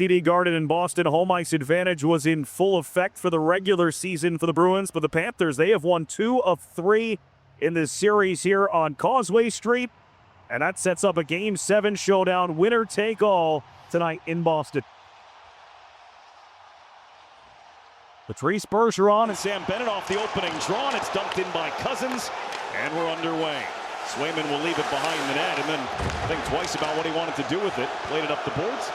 TD Garden in Boston. Home ice advantage was in full effect for the regular season for the Bruins, but the Panthers, they have won 2 of 3 in this series here on Causeway Street, and that sets up a Game 7 showdown, winner-take-all tonight in Boston. Patrice Bergeron and Sam Bennett off the opening draw, and it's dumped in by Cousins, and we're underway. Swayman will leave it behind the net and then think twice about what he wanted to do with it. Played it up the boards,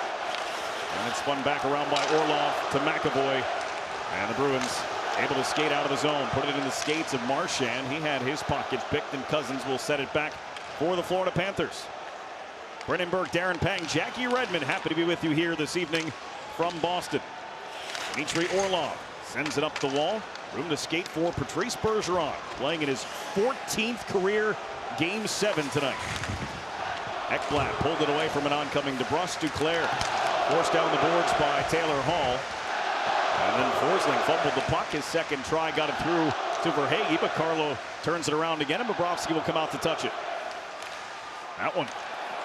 and it's spun back around by Orlov to McAvoy, and the Bruins able to skate out of the zone, put it in the skates of Marchand. He had his pockets picked, and Cousins will set it back for the Florida Panthers. Brendan Burke, Darren Pang, Jackie Redmond, happy to be with you here this evening from Boston. Dmitry Orlov sends it up the wall. Room to skate for Patrice Bergeron, playing in his 14th career Game 7 tonight. Ekblad pulled it away from an oncoming DeBrusk. Duclair forced down the boards by Taylor Hall. And then Forsling fumbled the puck. His second try got it through to Verhaeghe, but Carlo turns it around again, and Bobrovsky will come out to touch it. That one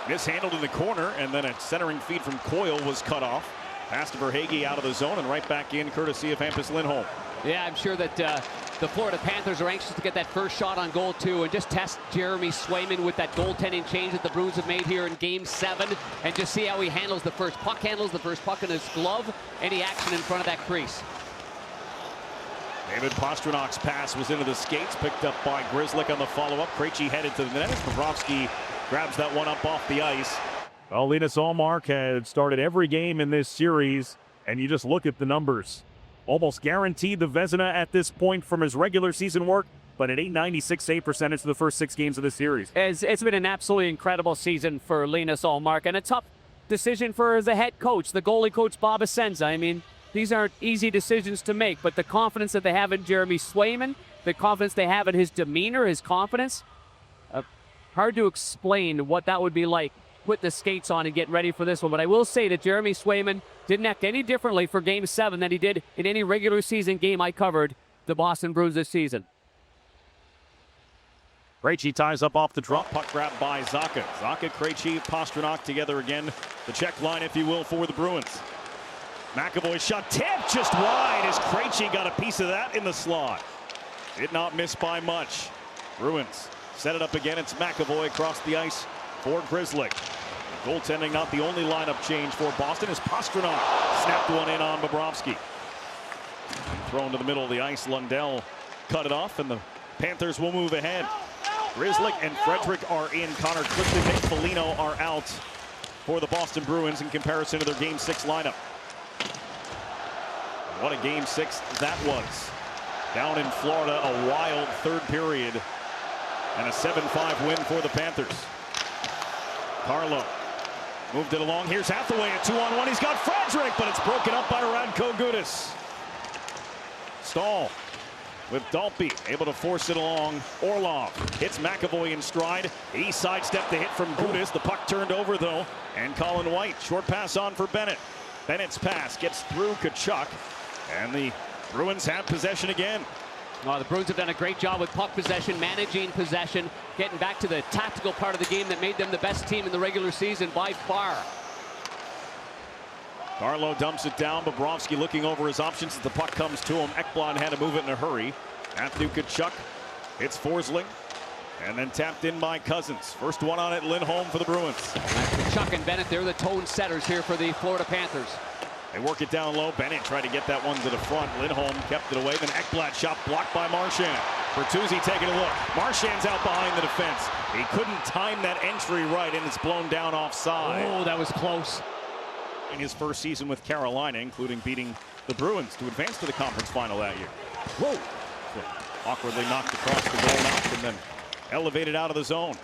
mishandled in the corner, and then a centering feed from Coyle was cut off. Pass to Verhaeghe out of the zone and right back in, courtesy of Hampus Lindholm. Yeah, I'm sure that the Florida Panthers are anxious to get that first shot on goal too, and just test Jeremy Swayman with that goaltending change that the Bruins have made here in Game 7, and just see how he handles the first puck, in his glove, any action in front of that crease. David Pasternak's pass was into the skates, picked up by Grzelcyk on the follow-up. Krejci headed to the net as Bobrovsky grabs that one up off the ice. Well, Linus Ullmark had started every game in this series, and you just look at the numbers. Almost guaranteed the Vezina at this point from his regular season work, but an .896 save percentage for the first 6 games of the series. It's been an absolutely incredible season for Linus Ullmark, and a tough decision for the head coach, the goalie coach Bob Essensa. I mean, these aren't easy decisions to make, but the confidence that they have in Jeremy Swayman, the confidence they have in his demeanor, his confidence, hard to explain what that would be like. Put the skates on and get ready for this one. But I will say that Jeremy Swayman didn't act any differently for Game 7 than he did in any regular season game I covered the Boston Bruins this season. Krejci ties up off the draw. Puck grab by Zacha. Zacha, Krejci, Pastrnak together again. The check line, if you will, for the Bruins. McAvoy shot tipped just wide as Krejci got a piece of that in the slot. Did not miss by much. Bruins set it up again. It's McAvoy across the ice for Grzelcyk. Goaltending not the only lineup change for Boston as Pastrnak snapped one in on Bobrovsky. Thrown to the middle of the ice, Lundell cut it off, and the Panthers will move ahead. Grzelcyk and Frederic are in. Connor Clifton and Foligno are out for the Boston Bruins in comparison to their Game 6 lineup. What a Game 6 that was. Down in Florida, a wild third period, and a 7-5 win for the Panthers. Carlo moved it along. Here's Hathaway, a 2-on-1. He's got Frederic, but it's broken up by Radko Gudas. Stahl with Dalpe, able to force it along. Orlov hits McAvoy in stride. He sidestepped the hit from Gudas. The puck turned over, though, and Colin White. Short pass on for Bennett. Bennett's pass gets through Tkachuk, and the Bruins have possession again. The Bruins have done a great job with puck possession, managing possession, getting back to the tactical part of the game that made them the best team in the regular season by far. Carlo dumps it down. Bobrovsky looking over his options as the puck comes to him. Ekblad had to move it in a hurry. Matthew Tkachuk hits Forsling, and then tapped in by Cousins. First one on it, Lindholm for the Bruins. Tkachuk and Bennett, they're the tone setters here for the Florida Panthers. They work it down low. Bennett tried to get that one to the front. Lindholm kept it away. Then Ekblad shot blocked by Marchand. Bertuzzi taking a look. Marchand's out behind the defense. He couldn't time that entry right, and it's blown down offside. Oh, that was close. In his first season with Carolina, including beating the Bruins to advance to the conference final that year. Whoa! Awkwardly knocked across the goal notch and then elevated out of the zone.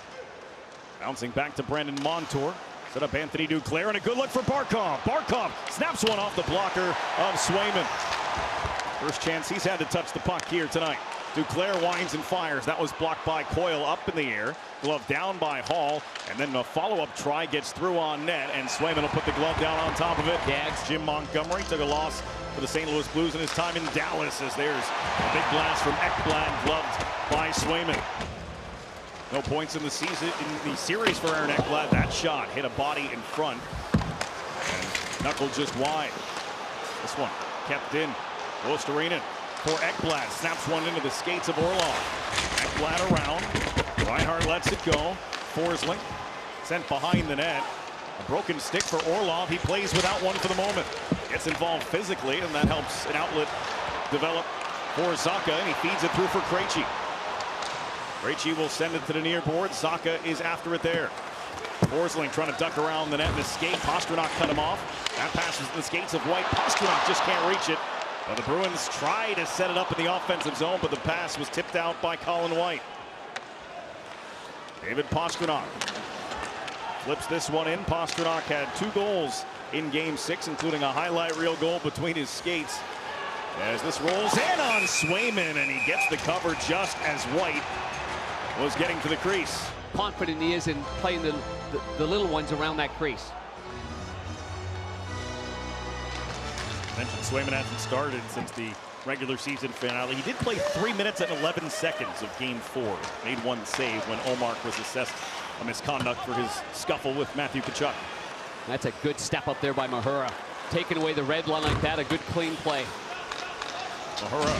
Bouncing back to Brandon Montour. Set up Anthony Duclair, and a good look for Barkov. Barkov snaps one off the blocker of Swayman. First chance he's had to touch the puck here tonight. Duclair winds and fires. That was blocked by Coyle up in the air. Glove down by Hall, and then a follow-up try gets through on net, and Swayman will put the glove down on top of it. Gags. Jim Montgomery took a loss for the St. Louis Blues in his time in Dallas, as there's a big blast from Ekblad, gloved by Swayman. No points in the season, in the series for Aaron Ekblad. That shot hit a body in front. And Knuckle just wide. This one kept in. Goes to Reinen for Ekblad. Snaps one into the skates of Orlov. Ekblad around. Reinhart lets it go. Forsling sent behind the net. A broken stick for Orlov. He plays without one for the moment. Gets involved physically, and that helps an outlet develop for Zacha, and he feeds it through for Krejci. Krejci will send it to the near board. Zacha is after it there. Forsling trying to duck around the net and escape. Pastrnak cut him off. That passes the skates of White. Pastrnak just can't reach it. But the Bruins try to set it up in the offensive zone, but the pass was tipped out by Colin White. David Pastrnak flips this one in. Pastrnak had 2 goals in Game 6, including a highlight reel goal between his skates. As this rolls in on Swayman, and he gets the cover just as White was getting to the crease. Confident he is in playing the little ones around that crease. Mentioned Swayman hasn't started since the regular season finale. He did play 3 minutes and 11 seconds of Game 4. Made 1 save when Ullmark was assessed a misconduct for his scuffle with Matthew Tkachuk. That's a good step up there by Mahura. Taking away the red line like that, a good clean play. Mahura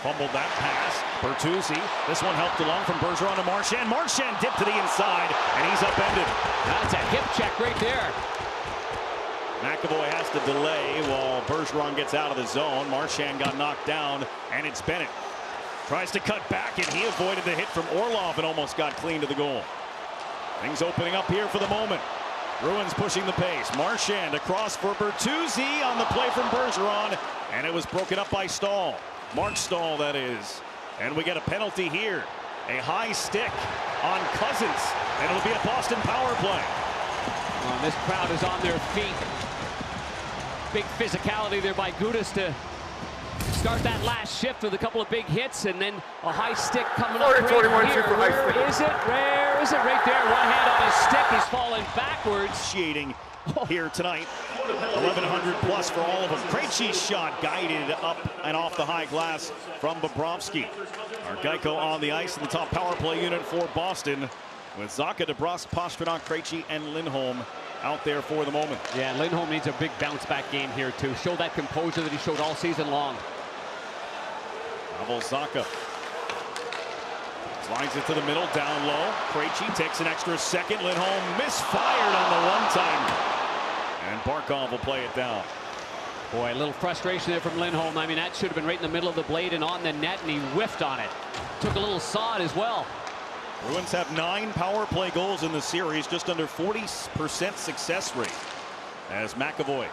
fumbled that pass. Bertuzzi. This one helped along from Bergeron to Marchand. Marchand dipped to the inside, and he's upended. That's a hip check right there. McAvoy has to delay while Bergeron gets out of the zone. Marchand got knocked down, and it's Bennett. Tries to cut back, and he avoided the hit from Orlov and almost got clean to the goal. Things opening up here for the moment. Bruins pushing the pace. Marchand across for Bertuzzi on the play from Bergeron, and it was broken up by Stahl. Mark Stahl, that is. And we get a penalty here. A high stick on Cousins, and it'll be a Boston power play. Well, this crowd is on their feet. Big physicality there by Gudas to start that last shift with a couple of big hits, and then a high stick coming up right here. Where is it? Where is it? Right there. One hand on his stick. He's falling backwards. Initiating here tonight. 1,100 plus for all of them. Krejci's shot guided up and off the high glass from Bobrovsky. Geico on the ice in the top power play unit for Boston, with Zacha, DeBrusk, Pastrnak, Krejci, and Lindholm out there for the moment. Yeah, Lindholm needs a big bounce back game here to show that composure that he showed all season long. Pavel Zacha slides it to the middle, down low. Krejci takes an extra second. Lindholm misfired on the one-timer, and Barkov will play it down. Boy, a little frustration there from Lindholm. I mean, that should have been right in the middle of the blade and on the net, and he whiffed on it. Took a little sod as well. Bruins have 9 power play goals in the series, just under 40% success rate. As McAvoy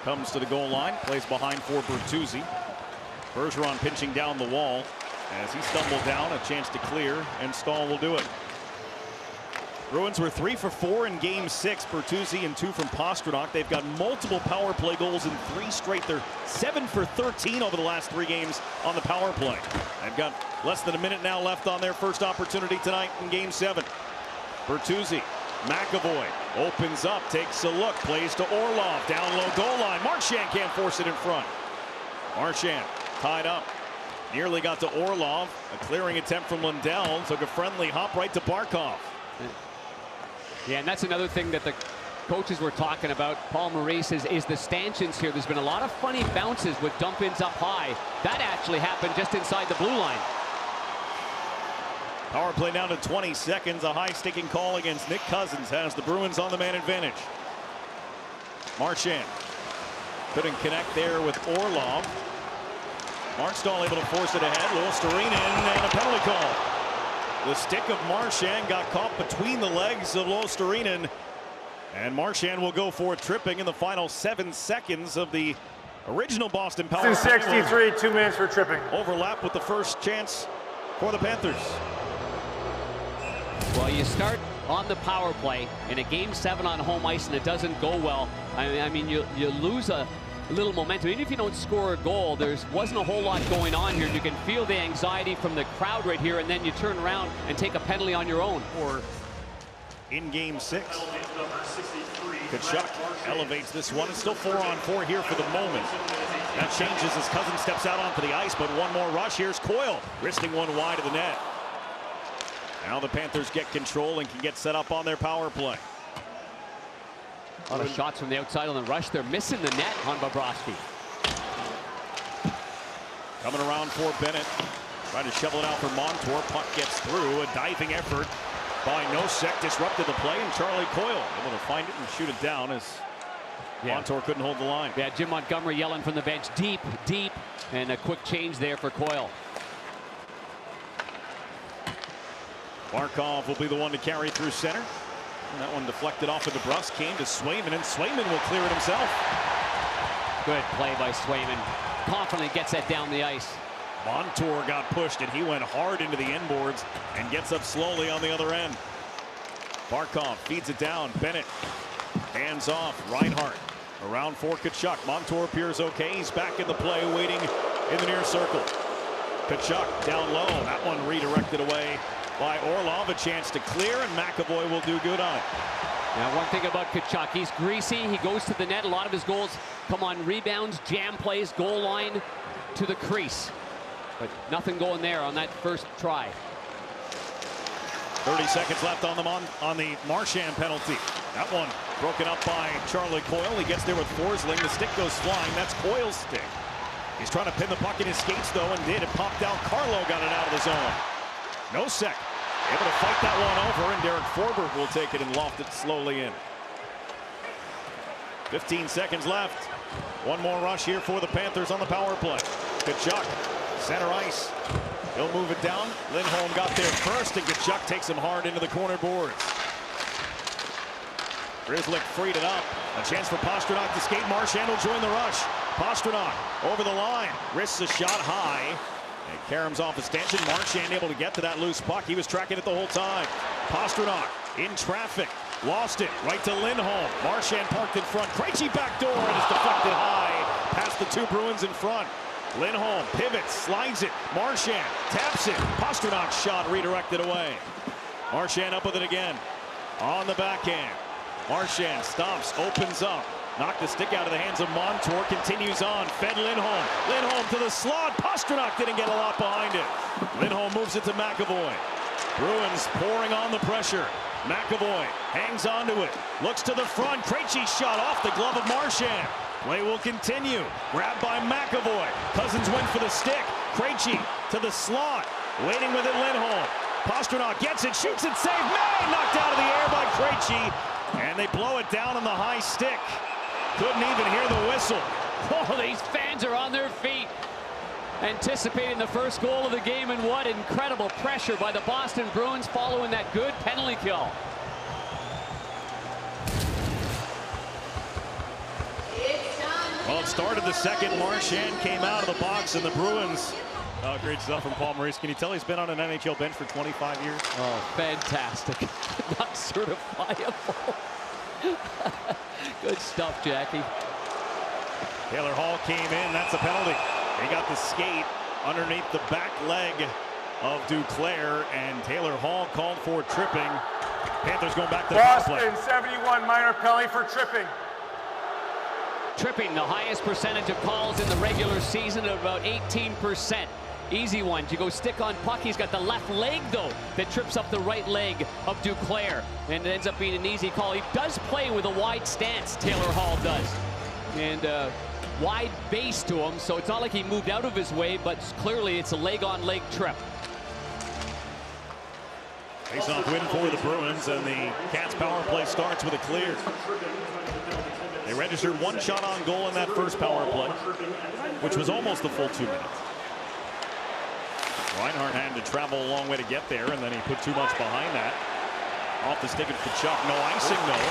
comes to the goal line, plays behind for Bertuzzi. Bergeron pinching down the wall as he stumbled down, a chance to clear, and Stahl will do it. Bruins were 3 for 4 in Game 6. Bertuzzi and 2 from Pastrnak. They've got multiple power play goals in 3 straight. They're 7 for 13 over the last 3 games on the power play. They've got less than a minute now left on their first opportunity tonight in Game 7. Bertuzzi, McAvoy opens up, takes a look, plays to Orlov, down low goal line. Marchand can't force it in front. Marchand tied up. Nearly got to Orlov. A clearing attempt from Lundell. Took a friendly hop right to Barkov. Yeah, and that's another thing that the coaches were talking about. Paul Maurice is the stanchions here. There's been a lot of funny bounces with dump-ins up high. That actually happened just inside the blue line. Power play down to 20 seconds. A high-sticking call against Nick Cousins has the Bruins on the man advantage. Marchand couldn't connect there with Orlov. Mark Stahl able to force it ahead. Luostarinen and a penalty call. The stick of Marchand got caught between the legs of Luostarinen, and Marchand will go for tripping in the final 7 seconds of the original Boston power play. 63, 2 minutes for tripping. Overlap with the first chance for the Panthers. Well, you start on the power play in a Game 7 on home ice and it doesn't go well. I mean, you lose a little momentum. Even if you don't score a goal, there wasn't a whole lot going on here. You can feel the anxiety from the crowd right here, and then you turn around and take a penalty on your own. Or in Game 6, Tkachuk elevates this one. It's still 4-on-4 here for the moment. That changes as Cousins steps out onto the ice, but one more rush. Here's Coyle, wristing one wide of the net. Now the Panthers get control and can get set up on their power play. A lot of shots from the outside on the rush. They're missing the net on Bobrovsky. Coming around for Bennett. Trying to shovel it out for Montour. Puck gets through. A diving effort by Nosek disrupted the play, and Charlie Coyle able to find it and shoot it down as Montour couldn't hold the line. Yeah, Jim Montgomery yelling from the bench, deep, deep, and a quick change there for Coyle. Barkov will be the one to carry through center. And that one deflected off of DeBrusk, came to Swayman, and Swayman will clear it himself. Good play by Swayman. Confidently gets that down the ice. Montour got pushed, and he went hard into the inboards and gets up slowly on the other end. Barkov feeds it down. Bennett hands off. Reinhart around for Tkachuk. Montour appears okay. He's back in the play, waiting in the near circle. Tkachuk down low. That one redirected away by Orlov. A chance to clear, and McAvoy will do good on it. Now, one thing about Tkachuk, he's greasy. He goes to the net. A lot of his goals come on rebounds, jam plays, goal line to the crease. But nothing going there on that first try. 30 seconds left on the Marchand penalty. That one broken up by Charlie Coyle. He gets there with Forsling. The stick goes flying. That's Coyle's stick. He's trying to pin the puck in his skates, though, and did. It popped out. Carlo got it out of the zone. Nosek able to fight that one over, and Derek Forbort will take it and loft it slowly in. 15 seconds left. One more rush here for the Panthers on the power play. Tkachuk, center ice. He'll move it down. Lindholm got there first, and Tkachuk takes him hard into the corner boards. Grzelcyk freed it up. A chance for Pastrnak to skate. Marchand will join the rush. Pastrnak over the line. Risks a shot high. And Karam's off his stanchion. Marchand able to get to that loose puck. He was tracking it the whole time. Pastrnak in traffic. Lost it. Right to Lindholm. Marchand parked in front. Krejci backdoor, and it's deflected high past the two Bruins in front. Lindholm pivots, slides it. Marchand taps it. Pasternak's shot redirected away. Marchand up with it again. On the backhand. Marchand stops, opens up. Knocked the stick out of the hands of Montour. Continues on. Fed Lindholm. Lindholm to the slot. Pastrnak didn't get a lot behind it. Lindholm moves it to McAvoy. Bruins pouring on the pressure. McAvoy hangs onto it. Looks to the front. Krejci shot off the glove of Marchand. Play will continue. Grabbed by McAvoy. Cousins went for the stick. Krejci to the slot. Waiting with it, Lindholm. Pastrnak gets it, shoots it, saved. Man, knocked out of the air by Krejci. And they blow it down on the high stick. Couldn't even hear the whistle. Oh, these fans are on their feet. Anticipating the first goal of the game, and what incredible pressure by the Boston Bruins following that good penalty kill. Well, it started the second. Marchand came out of the box, and the Bruins. Oh, great stuff from Paul Maurice. Can you tell he's been on an NHL bench for 25 years? Oh, fantastic. Not certifiable. Good stuff, Jackie. Taylor Hall came in. That's a penalty. He got the skate underneath the back leg of Duclair, and Taylor Hall called for tripping. Panthers going back to the power play. Boston, 71 minor penalty for tripping. Tripping, the highest percentage of calls in the regular season at about 18%. Easy one. You go stick on puck. He's got the left leg, though, that trips up the right leg of Duclair, and it ends up being an easy call. He does play with a wide stance, Taylor Hall does. And wide base to him, so it's not like he moved out of his way, but clearly it's a leg-on-leg trip. Face-off win for the Bruins, and the Cats power play starts with a clear. They registered one shot on goal in that first power play, which was almost a full 2 minutes. Reinhart had to travel a long way to get there, and then he put too much behind that. Off the stick of Tkachuk. No icing, though.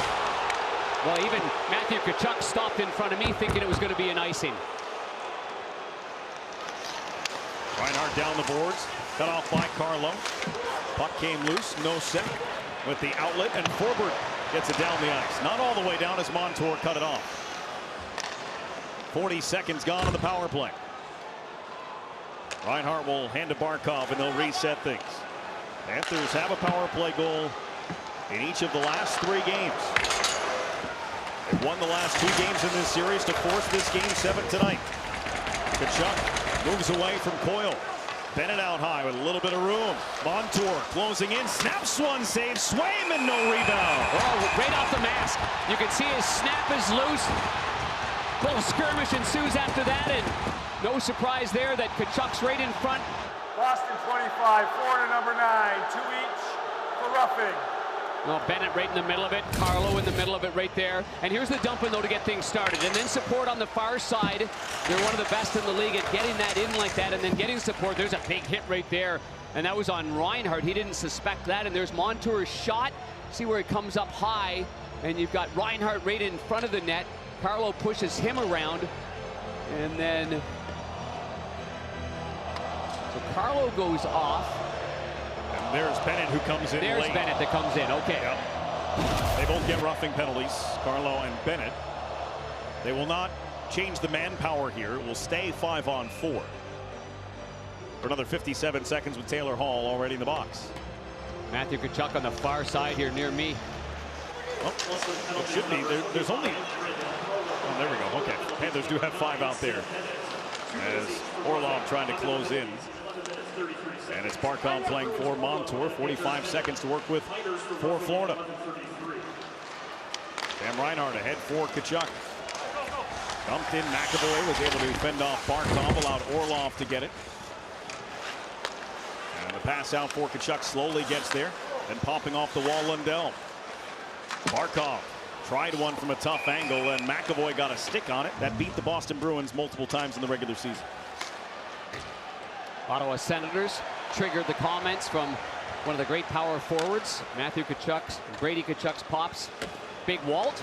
Well, even Matthew Tkachuk stopped in front of me thinking it was going to be an icing. Reinhart down the boards. Cut off by Carlo. Puck came loose. Nosek with the outlet, and Forbort gets it down the ice. Not all the way down as Montour cut it off. 40 seconds gone on the power play. Reinhart will hand to Barkov, and they'll reset things. Panthers have a power play goal in each of the last 3 games. They've won the last 2 games in this series to force this game 7 tonight. Tkachuk moves away from Coyle. Bennett out high with a little bit of room. Montour closing in, snaps one, save. Swayman, no rebound. Oh, right off the mask. You can see his snap is loose. Little skirmish ensues after that, and no surprise there that Tkachuk's right in front. Boston 25, Florida number 9, 2 each for roughing. Well, Bennett right in the middle of it, Carlo in the middle of it right there. And here's the dump in, though, to get things started. And then support on the far side. They're one of the best in the league at getting that in like that and then getting support. There's a big hit right there. And that was on Reinhart. He didn't suspect that. And there's Montour's shot. See where it comes up high. And you've got Reinhart right in front of the net. Carlo pushes him around. And then... so Carlo goes off. And there's Bennett who comes in There's late. Bennett that comes in. Okay. Yep. They both get roughing penalties, Carlo and Bennett. They will not change the manpower here. It will stay 5-on-4 for another 57 seconds with Taylor Hall already in the box. Matthew Tkachuk on the far side here near me. Well, it should be. There's only... oh, there we go. Okay. Panthers do have 5 out there. As Orlov trying to close in. And it's Barkov playing for Montour. 45 seconds to work with for Florida. Sam Reinhart ahead for Tkachuk. Dumped in. McAvoy was able to fend off Barkov, allowed Orlov to get it. And the pass out for Tkachuk slowly gets there. Then popping off the wall, Lundell. Barkov tried one from a tough angle, and McAvoy got a stick on it. That beat the Boston Bruins multiple times in the regular season. Ottawa Senators triggered the comments from one of the great power forwards, Matthew Tkachuk's, Brady Tkachuk's pops. Big Walt.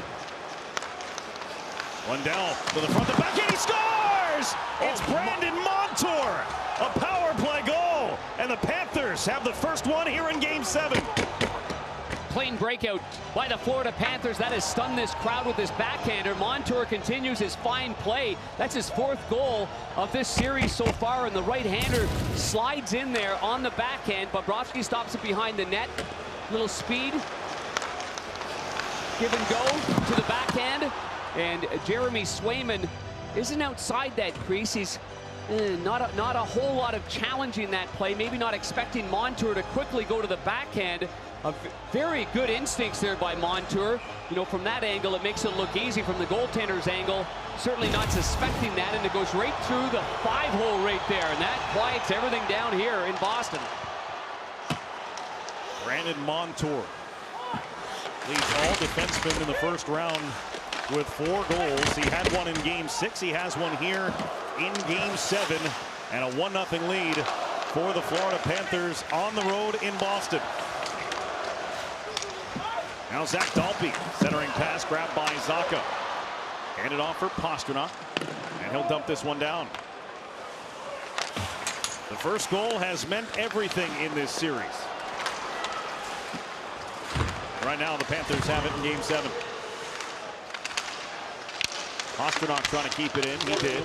Lundell to the front, the back, and he scores! It's Brandon Montour! A power play goal! And the Panthers have the first one here in Game 7. Clean breakout by the Florida Panthers. That has stunned this crowd with his backhander. Montour continues his fine play. That's his 4th goal of this series so far, and the right-hander slides in there on the backhand. Bobrovsky stops it behind the net. Little speed. Give and go to the backhand. And Jeremy Swayman isn't outside that crease. He's not a whole lot of challenging that play. Maybe not expecting Montour to quickly go to the backhand. Very good instincts there by Montour. You know, from that angle, it makes it look easy. From the goaltender's angle, certainly not suspecting that, and it goes right through the 5-hole right there, and that quiets everything down here in Boston. Brandon Montour leads all defensemen in the first round with 4 goals. He had one in Game 6. He has one here in Game 7, and a 1-0 lead for the Florida Panthers on the road in Boston. Now Zach Dalpe, centering pass, grabbed by Zacha. Handed off for Pastrnak, and he'll dump this one down. The first goal has meant everything in this series. Right now, the Panthers have it in Game 7. Pastrnak trying to keep it in. He did.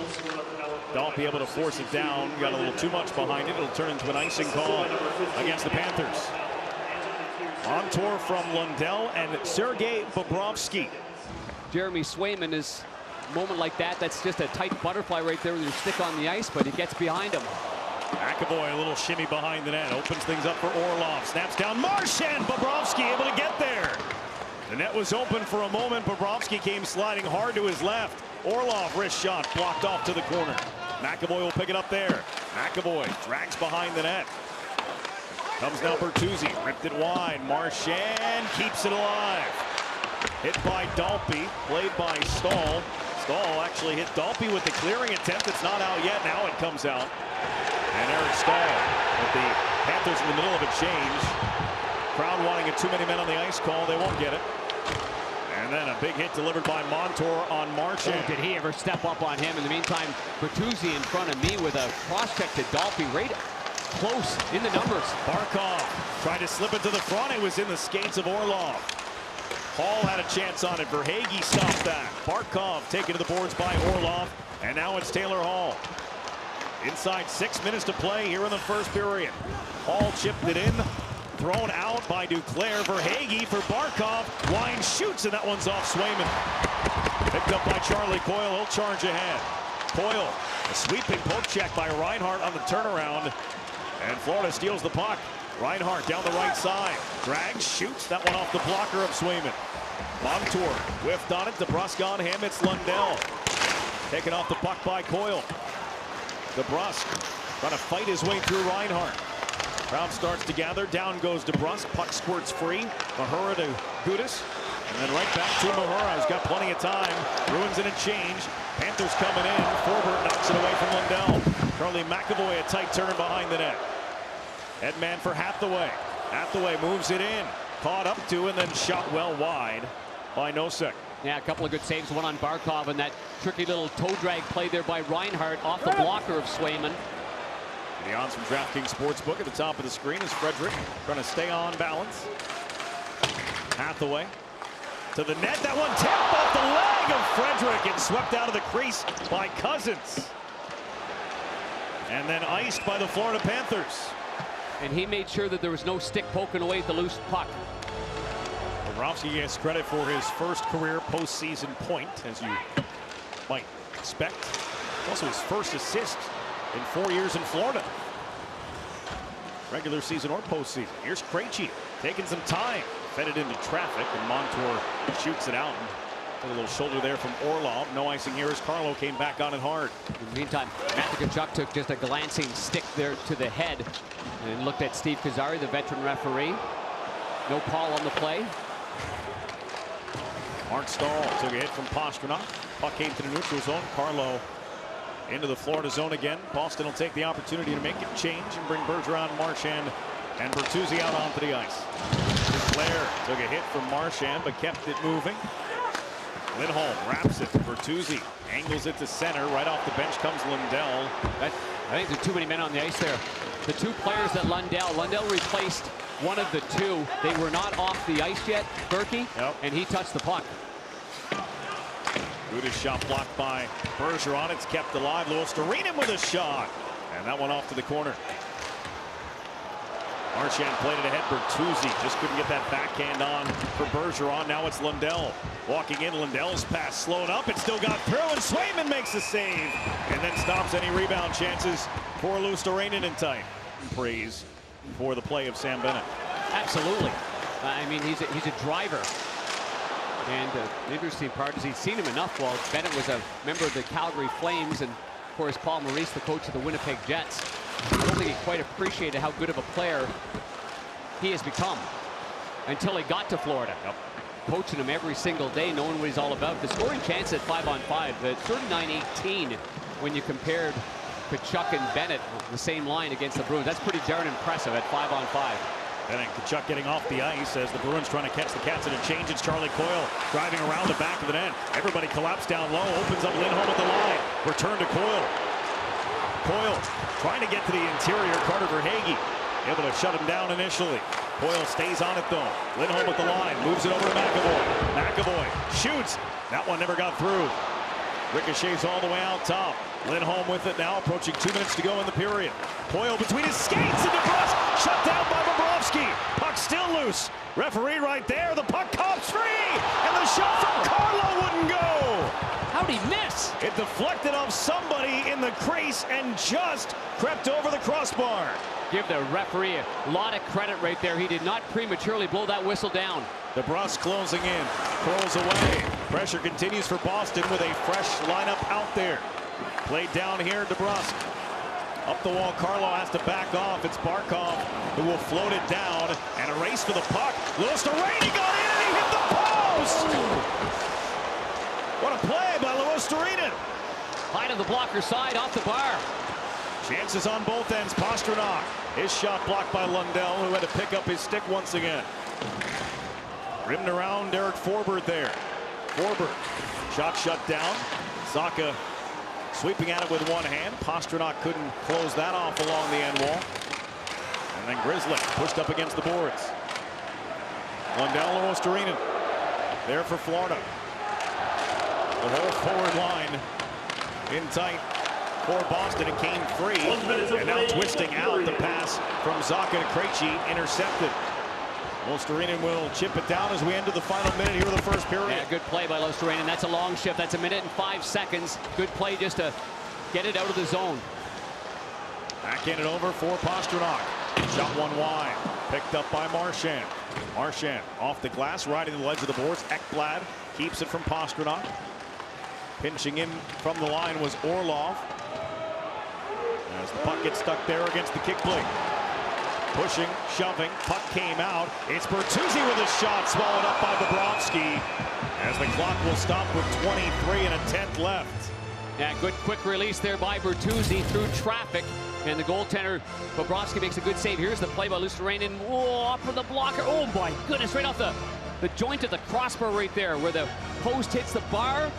Dalpe able to force it down. Got a little too much behind it. It'll turn into an icing call against the Panthers. Montour from Lundell and Sergei Bobrovsky. Jeremy Swayman is a moment like that. That's just a tight butterfly right there with your stick on the ice, but he gets behind him. McAvoy, a little shimmy behind the net. Opens things up for Orlov. Snaps down. Marchand. Bobrovsky able to get there. The net was open for a moment. Bobrovsky came sliding hard to his left. Orlov, wrist shot, blocked off to the corner. McAvoy will pick it up there. McAvoy drags behind the net. Comes now Bertuzzi, ripped it wide. Marchand keeps it alive. Hit by Dalpe, played by Stahl. Stahl actually hit Dalpe with the clearing attempt. It's not out yet. Now it comes out. And Eric Stahl with the Panthers in the middle of a change. Crowd wanting a too many men on the ice call. They won't get it. And then a big hit delivered by Montour on Marchand. Oh, did he ever step up on him? In the meantime, Bertuzzi in front of me with a cross-check to Dalpe, right close in the numbers. Barkov tried to slip it to the front. It was in the skates of Orlov. Hall had a chance on it. Verhaeghe stopped that. Barkov taken to the boards by Orlov. And now it's Taylor Hall. Inside 6 minutes to play here in the first period. Hall chipped it in. Thrown out by Duclair. Verhaeghe for Barkov. Line shoots, and that one's off Swayman. Picked up by Charlie Coyle. He'll charge ahead. Coyle, a sweeping poke check by Reinhart on the turnaround. And Florida steals the puck. Reinhart down the right side. Drags, shoots. That one off the blocker of Swayman. Montour whiffed on it. DeBrusk on him. It's Lundell. Taken off the puck by Coyle. DeBrusk trying to fight his way through Reinhart. Crowd starts to gather. Down goes DeBrusk. Puck squirts free. Mahura to Gudas. And then right back to Mahura. He's got plenty of time. Bruins in a change. Panthers coming in. Forbert knocks it away from Lundell. Charlie McAvoy, a tight turn behind the net. Headman for Hathaway. Hathaway moves it in. Caught up to and then shot well wide by Nosek. Yeah, a couple of good saves. One on Barkov and that tricky little toe drag play there by Reinhart off the blocker of Swayman. The odds from DraftKings Sportsbook at the top of the screen is Frederic trying to stay on balance. Hathaway to the net. That one tapped off the leg of Frederic and swept out of the crease by Cousins. And then iced by the Florida Panthers. And he made sure that there was no stick poking away at the loose puck. Bobrovsky gets credit for his first career postseason point, as you might expect. Also his first assist in 4 years in Florida. Regular season or postseason. Here's Krejci taking some time. Fed it into traffic, and Montour shoots it out. A little shoulder there from Orlov. No icing here as Carlo came back on it hard. In the meantime, Matthew Tkachuk took just a glancing stick there to the head and looked at Steve Kazari, the veteran referee. No call on the play. Mark Stahl took a hit from Pastrnak. Puck came to the neutral zone. Carlo into the Florida zone again. Boston will take the opportunity to make a change and bring Bergeron, Marchand, and Bertuzzi out onto the ice. Blair took a hit from Marchand but kept it moving. Lindholm wraps it. Bertuzzi angles it to center. Right off the bench comes Lundell. I think there are too many men on the ice there. The two players that Lundell replaced one of the two. They were not off the ice yet, Berkey, and he touched the puck. Gudas shot blocked by Bergeron. It's kept alive. Luostarinen with a shot. And that one off to the corner. Marchand played it ahead. Bertuzzi just couldn't get that backhand on for Bergeron. Now it's Lundell walking in. Lundell's pass slowed up. It still got through, and Swayman makes the save and then stops any rebound chances for Luostarinen in tight. Praise for the play of Sam Bennett. Absolutely. I mean, he's a driver. And the interesting part is he's seen him enough while Bennett was a member of the Calgary Flames, and of course Paul Maurice, the coach of the Winnipeg Jets. I don't think he quite appreciated how good of a player he has become until he got to Florida. Coaching him every single day, knowing what he's all about. The scoring chance at 5-on-5, the 39-18 when you compared Tkachuk and Bennett the same line against the Bruins. That's pretty darn impressive at 5-on-5. Bennett and Tkachuk getting off the ice as the Bruins trying to catch the Cats in a change. It's Charlie Coyle driving around the back of the net. Everybody collapsed down low. Opens up Lindholm at the line. Return to Coyle. Coyle trying to get to the interior. Carter Verhaeghe able to shut him down initially. Coyle stays on it though. Lindholm with the line. Moves it over to McAvoy. McAvoy shoots. That one never got through. Ricochets all the way out top. Lindholm with it now, approaching 2 minutes to go in the period. Coyle between his skates and DeBrusk. Shut down by Bobrovsky. Puck still loose. Referee right there. The puck comes free. And the shot from Carlo wouldn't go. How'd he miss? It deflected off somebody in the crease and just crept over the crossbar. Give the referee a lot of credit right there. He did not prematurely blow that whistle down. DeBrusk closing in. Curls away. Pressure continues for Boston with a fresh lineup out there. Played down here, DeBrusk. Up the wall, Carlo has to back off. It's Barkov who will float it down and a race for the puck. Luostarinen got in and he hit the post! What a play by Luostarinen. High to the blocker side, off the bar. Chances on both ends. Pastrnak. His shot blocked by Lundell, who had to pick up his stick once again. Rimmed around Derek Forbert there. Forbert. Shot shut down. Saka sweeping at it with one hand. Pastrnak couldn't close that off along the end wall. And then Grizzly pushed up against the boards. Lundell, Luostarinen there for Florida. The whole forward line in tight for Boston. It came free. And now twisting out the pass from Zacha to Krejci, intercepted. Luostarinen will chip it down as we enter the final minute here of the first period. Yeah, good play by Luostarinen. That's a long shift. That's 1 minute and 5 seconds. Good play just to get it out of the zone. Backhanded over for Pastrnak. Shot one wide. Picked up by Marchand. Marchand off the glass, riding the ledge of the boards. Ekblad keeps it from Pastrnak. Pinching in from the line was Orlov. As the puck gets stuck there against the kick plate. Pushing, shoving, puck came out. It's Bertuzzi with a shot, swallowed up by Bobrovsky. As the clock will stop with 23 and a tenth left. Yeah, good quick release there by Bertuzzi through traffic. And the goaltender, Bobrovsky, makes a good save. Here's the play by Luostarinen. Whoa, up for the blocker. Oh my goodness, right off the joint of the crossbar right there where the post hits the bar.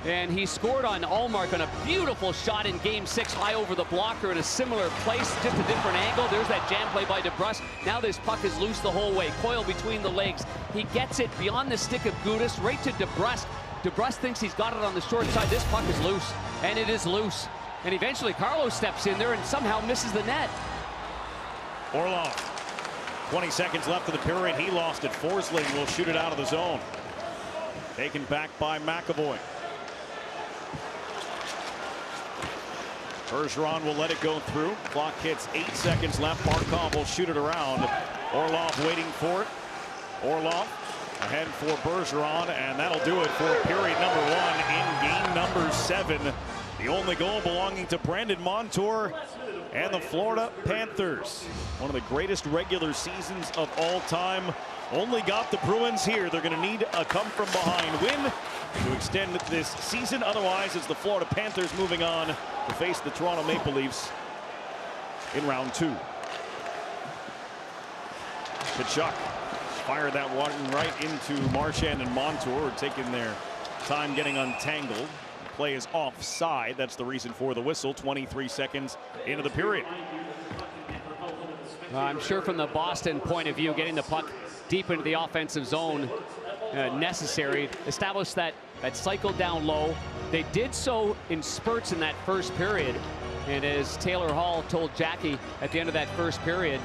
And he scored on Ullmark on a beautiful shot in Game 6, high over the blocker in a similar place, just a different angle. There's that jam play by DeBrusk. Now this puck is loose the whole way. Coyle between the legs. He gets it beyond the stick of Gudas, right to DeBrusk. DeBrusk thinks he's got it on the short side. This puck is loose, and it is loose. And eventually Carlo steps in there and somehow misses the net. Orlov, 20 seconds left of the period. He lost it. Forsling will shoot it out of the zone. Taken back by McAvoy. Bergeron will let it go through. Clock hits 8 seconds left. Barkov will shoot it around. Orlov waiting for it. Orlov ahead for Bergeron, and that'll do it for period number 1 in game number 7. The only goal belonging to Brandon Montour and the Florida Panthers. One of the greatest regular seasons of all time. Only got the Bruins here. They're going to need a come-from-behind win to extend this season. Otherwise, it's the Florida Panthers moving on to face the Toronto Maple Leafs in round 2. Tkachuk fired that one right into Marchand and Montour, taking their time getting untangled. The play is offside. That's the reason for the whistle. 23 seconds into the period. I'm sure from the Boston point of view, getting the puck deep into the offensive zone necessary. Establish that cycle down low. They did so in spurts in that first period. And as Taylor Hall told Jackie at the end of that first period,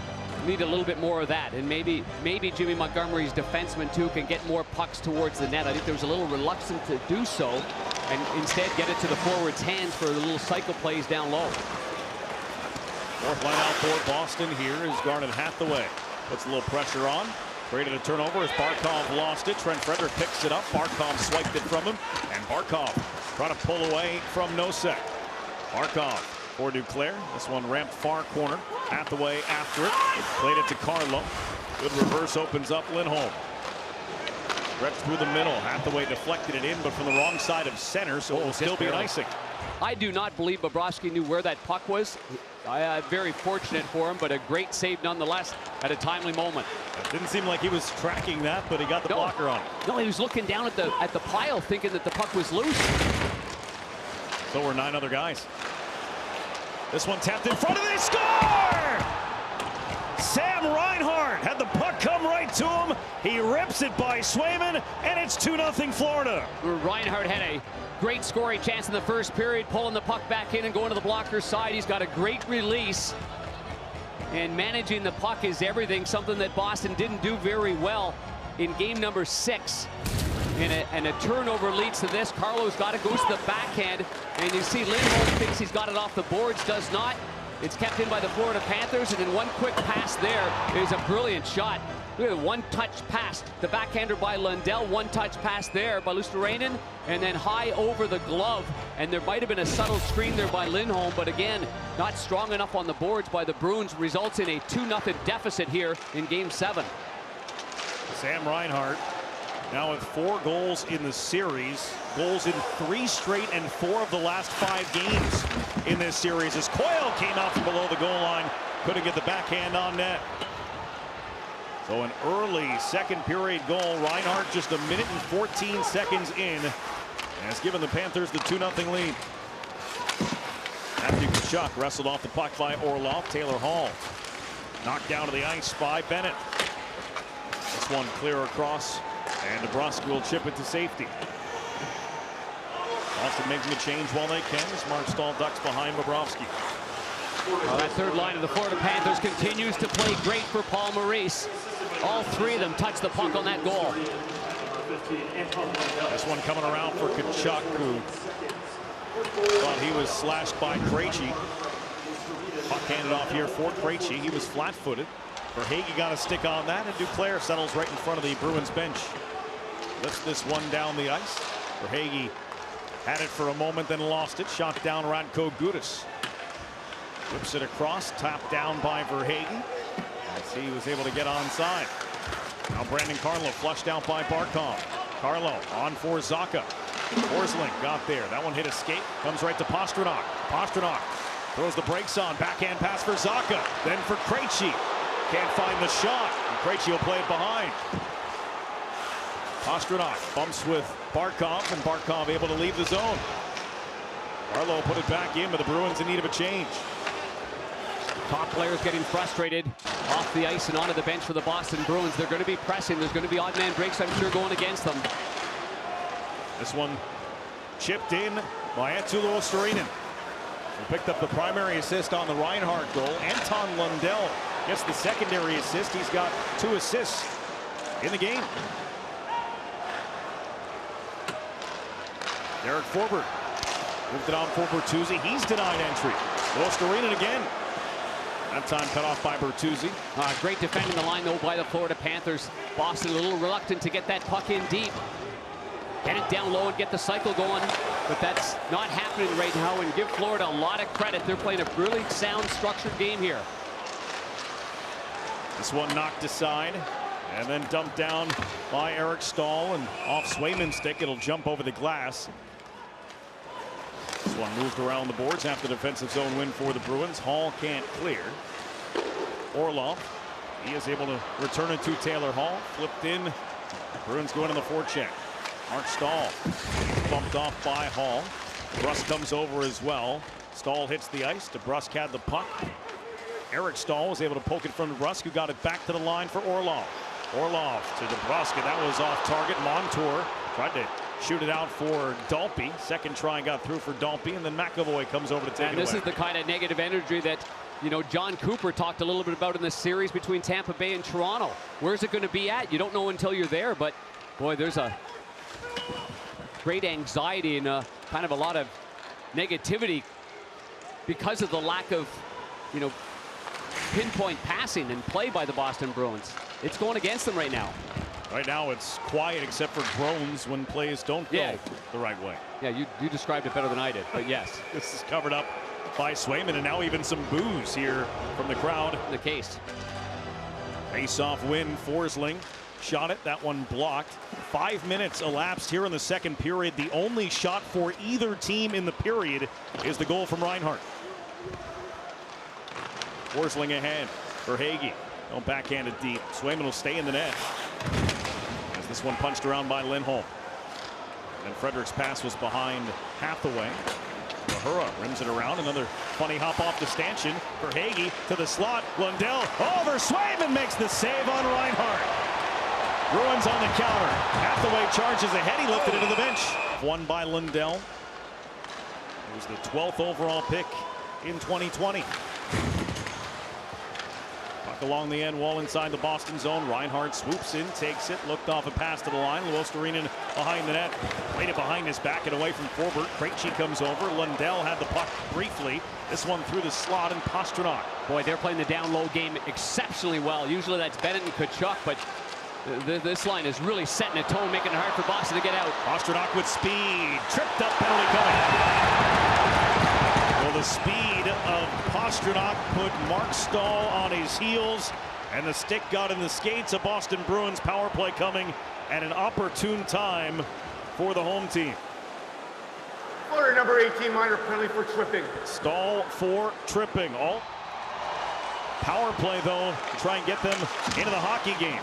need a little bit more of that. And maybe Jimmy Montgomery's defenseman too can get more pucks towards the net. I think there was a little reluctance to do so and instead get it to the forward's hands for the little cycle plays down low. Fourth line out for Boston here is Garnet Hathaway. Puts a little pressure on. Created a turnover as Barkov lost it. Trent Frederic picks it up. Barkov swiped it from him. And Barkov trying to pull away from Nosek. Barkov for Duclair. This one ramped far corner. Hathaway after it. Played it to Carlo. Good reverse opens up Lindholm. Stretched through the middle. Hathaway deflected it in, but from the wrong side of center, so it will still be an icing. I do not believe Bobrovsky knew where that puck was. Very fortunate for him, but a great save nonetheless at a timely moment. It didn't seem like he was tracking that, but he got the blocker on it. No, he was looking down at the pile thinking that the puck was loose. So were 9 other guys. This one tapped in front of the score! Sam Reinhart had the puck come right to him. He rips it by Swayman, and it's 2-0 Florida. Reinhart had a great scoring chance in the first period, pulling the puck back in and going to the blocker's side. He's got a great release. And managing the puck is everything, something that Boston didn't do very well in game number 6. And a turnover leads to this. Carlo's got it, goes to the backhand. And you see Lindholm thinks he's got it off the boards, does not. It's kept in by the Florida Panthers, and then one quick pass there is a brilliant shot. Look at a one-touch pass. The backhander by Lundell, one-touch pass there by Luostarinen, and then high over the glove. And there might have been a subtle screen there by Lindholm, but again, not strong enough on the boards by the Bruins. Results in a 2-0 deficit here in Game 7. Sam Reinhart now with 4 goals in the series. Goals in 3 straight and 4 of the last 5 games in this series as Coyle came out from below the goal line. Couldn't get the backhand on net. So an early second period goal. Reinhart just 1 minute and 14 seconds in has given the Panthers the 2-0 lead. Matthew Tkachuk wrestled off the puck by Orlov. Taylor Hall knocked down to the ice by Bennett. This one clear across, and DeBrusk will chip it to safety. Boston making a change while they can as Mark Stahl ducks behind Bobrovsky. Well, that third line of the Florida Panthers continues to play great for Paul Maurice. All 3 of them touch the puck on that goal. This one coming around for Tkachuk, who thought he was slashed by Krejci. Puck handed off here for Krejci. He was flat-footed. Verhaeghe got a stick on that, and Duclair settles right in front of the Bruins bench. Lifts this one down the ice. Verhaeghe had it for a moment, then lost it. Shot down Radko Gudas. Whips it across, tapped down by Verhaeghe. As he was able to get onside. Now Brandon Carlo flushed out by Barkov. Carlo on for Zacha. Forsling got there. That one hit a skate. Comes right to Pastrnak. Pastrnak throws the brakes on. Backhand pass for Zacha. Then for Krejci. Can't find the shot. And Krejci will play it behind. Pastrnak bumps with Barkov, and Barkov able to leave the zone. Carlo put it back in, but the Bruins in need of a change. Top players getting frustrated off the ice and onto the bench for the Boston Bruins. They're going to be pressing. There's going to be odd man breaks, I'm sure, going against them. This one chipped in by Eetu Luostarinen, who picked up the primary assist on the Reinhart goal. Anton Lundell gets the secondary assist. He's got 2 assists in the game. Derek Forbort moved it on for Bertuzzi. He's denied entry. Luostarinen again. That time cut off by Bertuzzi. Great defending the line, though, by the Florida Panthers. Boston a little reluctant to get that puck in deep. Get it down low and get the cycle going. But that's not happening right now. And give Florida a lot of credit. They're playing a really sound, structured game here. This one knocked aside and then dumped down by Eric Staal, and off Swayman's stick. It'll jump over the glass. This one moved around the boards after the defensive zone win for the Bruins. Hall can't clear. Orlov, he is able to return it to Taylor Hall. Flipped in. Bruins going in the forecheck. Mark Staal bumped off by Hall. Brust comes over as well. Staal hits the ice. DeBrusk had the puck. Eric Staal was able to poke it from DeBrusk, who got it back to the line for Orlov. Orlov to DeBrusk, and that was off target. Montour tried to shoot it out for Dalpe. Second try got through for Dalpe, and then McAvoy comes over to take it away. And this is the kind of negative energy that, you know, John Cooper talked a little bit about in the series between Tampa Bay and Toronto. Where's it going to be at? You don't know until you're there, but boy, there's a great anxiety and kind of a lot of negativity because of the lack of, you know, pinpoint passing and play by the Boston Bruins. It's going against them right now. Right now it's quiet except for groans when plays don't go the right way. Yeah, you described it better than I did, but yes. This is covered up by Swayman, and now even some boos here from the crowd. The case. Face-off win. Forsling shot it. That one blocked. 5 minutes elapsed here in the second period. The only shot for either team in the period is the goal from Reinhart. Forsling ahead. Verhaeghe. Don't backhand it deep. Swayman will stay in the net. As this one punched around by Lindholm. And Frederick's pass was behind Hathaway. Mahura rims it around. Another funny hop off to Stanchion. Verhaeghe to the slot. Lundell over. Swayman makes the save on Reinhart. Bruins on the counter. Hathaway charges ahead. He lifted it to the bench. Won by Lundell. It was the 12th overall pick in 2020. Along the end wall inside the Boston zone. Reinhart swoops in, takes it, looked off a pass to the line. Luostarinen behind the net, played it behind his back and away from Forbort. Krejci comes over. Lundell had the puck briefly. This one through the slot, and Pastrnak. Boy, they're playing the down low game exceptionally well. Usually that's Bennett and Tkachuk, but this line is really setting a tone, making it hard for Boston to get out. Pastrnak with speed, tripped up, penalty coming. Well, the speed of Pastrnak put Mark Staal on his heels, and the stick got in the skates. A Boston Bruins power play coming at an opportune time for the home team. Florida number 18, minor penalty for tripping. Staal for tripping. All power play, though, to try and get them into the hockey game.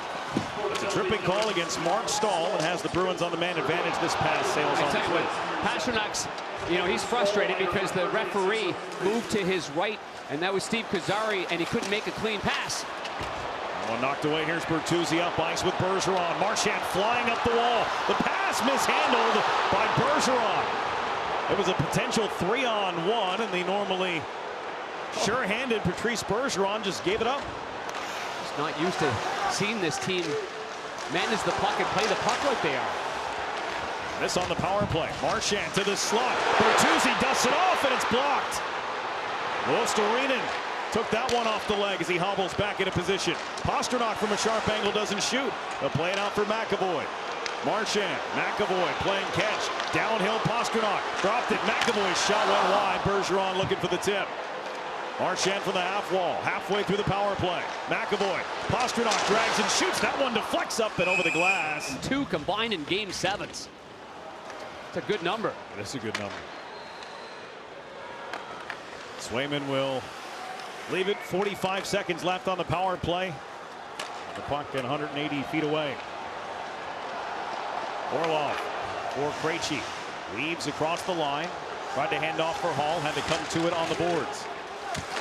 It's a tripping call against Mark Staal, and has the Bruins on the man advantage. This pass sails on the way. Pasternak's, you know, he's frustrated because the referee moved to his right, and that was Steve Kazari, and he couldn't make a clean pass. One knocked away. Here's Bertuzzi up ice with Bergeron. Marchand flying up the wall. The pass mishandled by Bergeron. It was a potential 3-on-1, and the normally sure-handed Patrice Bergeron just gave it up. He's not used to seeing this team manage the puck and play the puck like they are. This on the power play. Marchand to the slot. Bertuzzi dusts it off, and it's blocked. Luostarinen Took that one off the leg as he hobbles back into position. Pastrnak from a sharp angle doesn't shoot. They'll play it out for McAvoy. Marchand, McAvoy playing catch. Downhill Pastrnak. Dropped it. McAvoy's shot went wide. Bergeron looking for the tip. Marchand from the half wall. Halfway through the power play. McAvoy. Pastrnak drags and shoots. That one deflects up and over the glass. 2 combined in Game 7s. It's a good number. That's a good number. Swayman will leave it. 45 seconds left on the power play. The puck at 180 feet away. Orlov for Krejci. Weaves across the line. Tried to hand off for Hall. Had to come to it on the boards.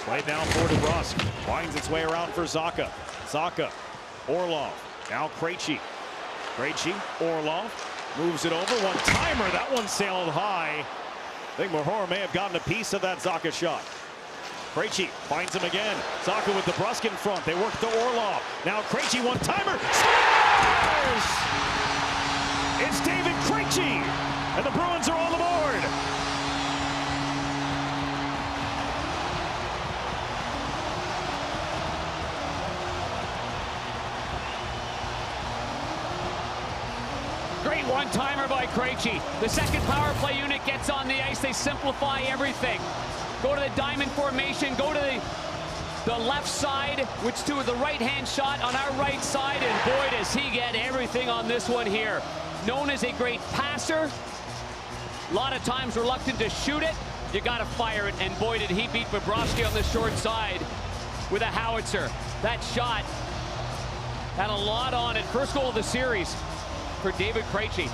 Right now for DeBrusk. Finds its way around for Zacha. Zacha. Orlov. Now Krejci. Krejci. Orlov. Moves it over. One-timer. That one sailed high. I think Mahor may have gotten a piece of that Zacha shot. Krejci finds him again. Zacha with DeBrusk in front. They work to Orlov. Now Krejci, one-timer. Scores! It's David Krejci. And the Bruins are on the board. Great one-timer by Krejci. The second power play unit gets on the ice. They simplify everything. Go to the diamond formation. Go to the left side, which to the right-hand shot on our right side. And boy, does he get everything on this one here. Known as a great passer. A lot of times reluctant to shoot it. You got to fire it. And boy, did he beat Bobrovsky on the short side with a howitzer. That shot had a lot on it. First goal of the series for David Krejci.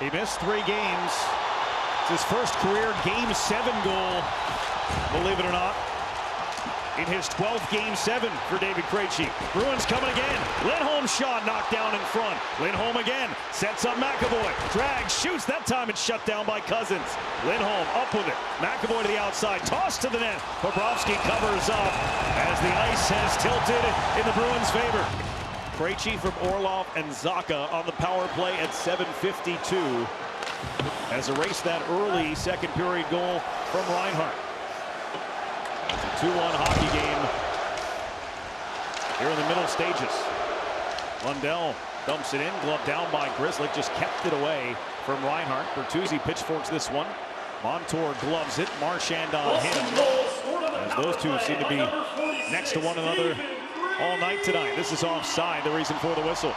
He missed 3 games. It's his first career Game 7 goal, believe it or not, in his 12th Game 7 for David Krejci. Bruins coming again. Lindholm's shot knocked down in front. Lindholm again. Sets up McAvoy. Drags, shoots. That time it's shut down by Cousins. Lindholm up with it. McAvoy to the outside. Toss to the net. Bobrovsky covers up as the ice has tilted in the Bruins' favor. Krejci from Orlov and Zacha on the power play at 7:52 has erased that early second period goal from Reinhart. It's a 2-1 hockey game here in the middle stages. Lundell dumps it in, glove down by Grzelcyk, just kept it away from Reinhart. Bertuzzi pitchforks this one. Montour gloves it, Marchand on him. As those two seem to be next to one another all night tonight. This is offside, the reason for the whistle.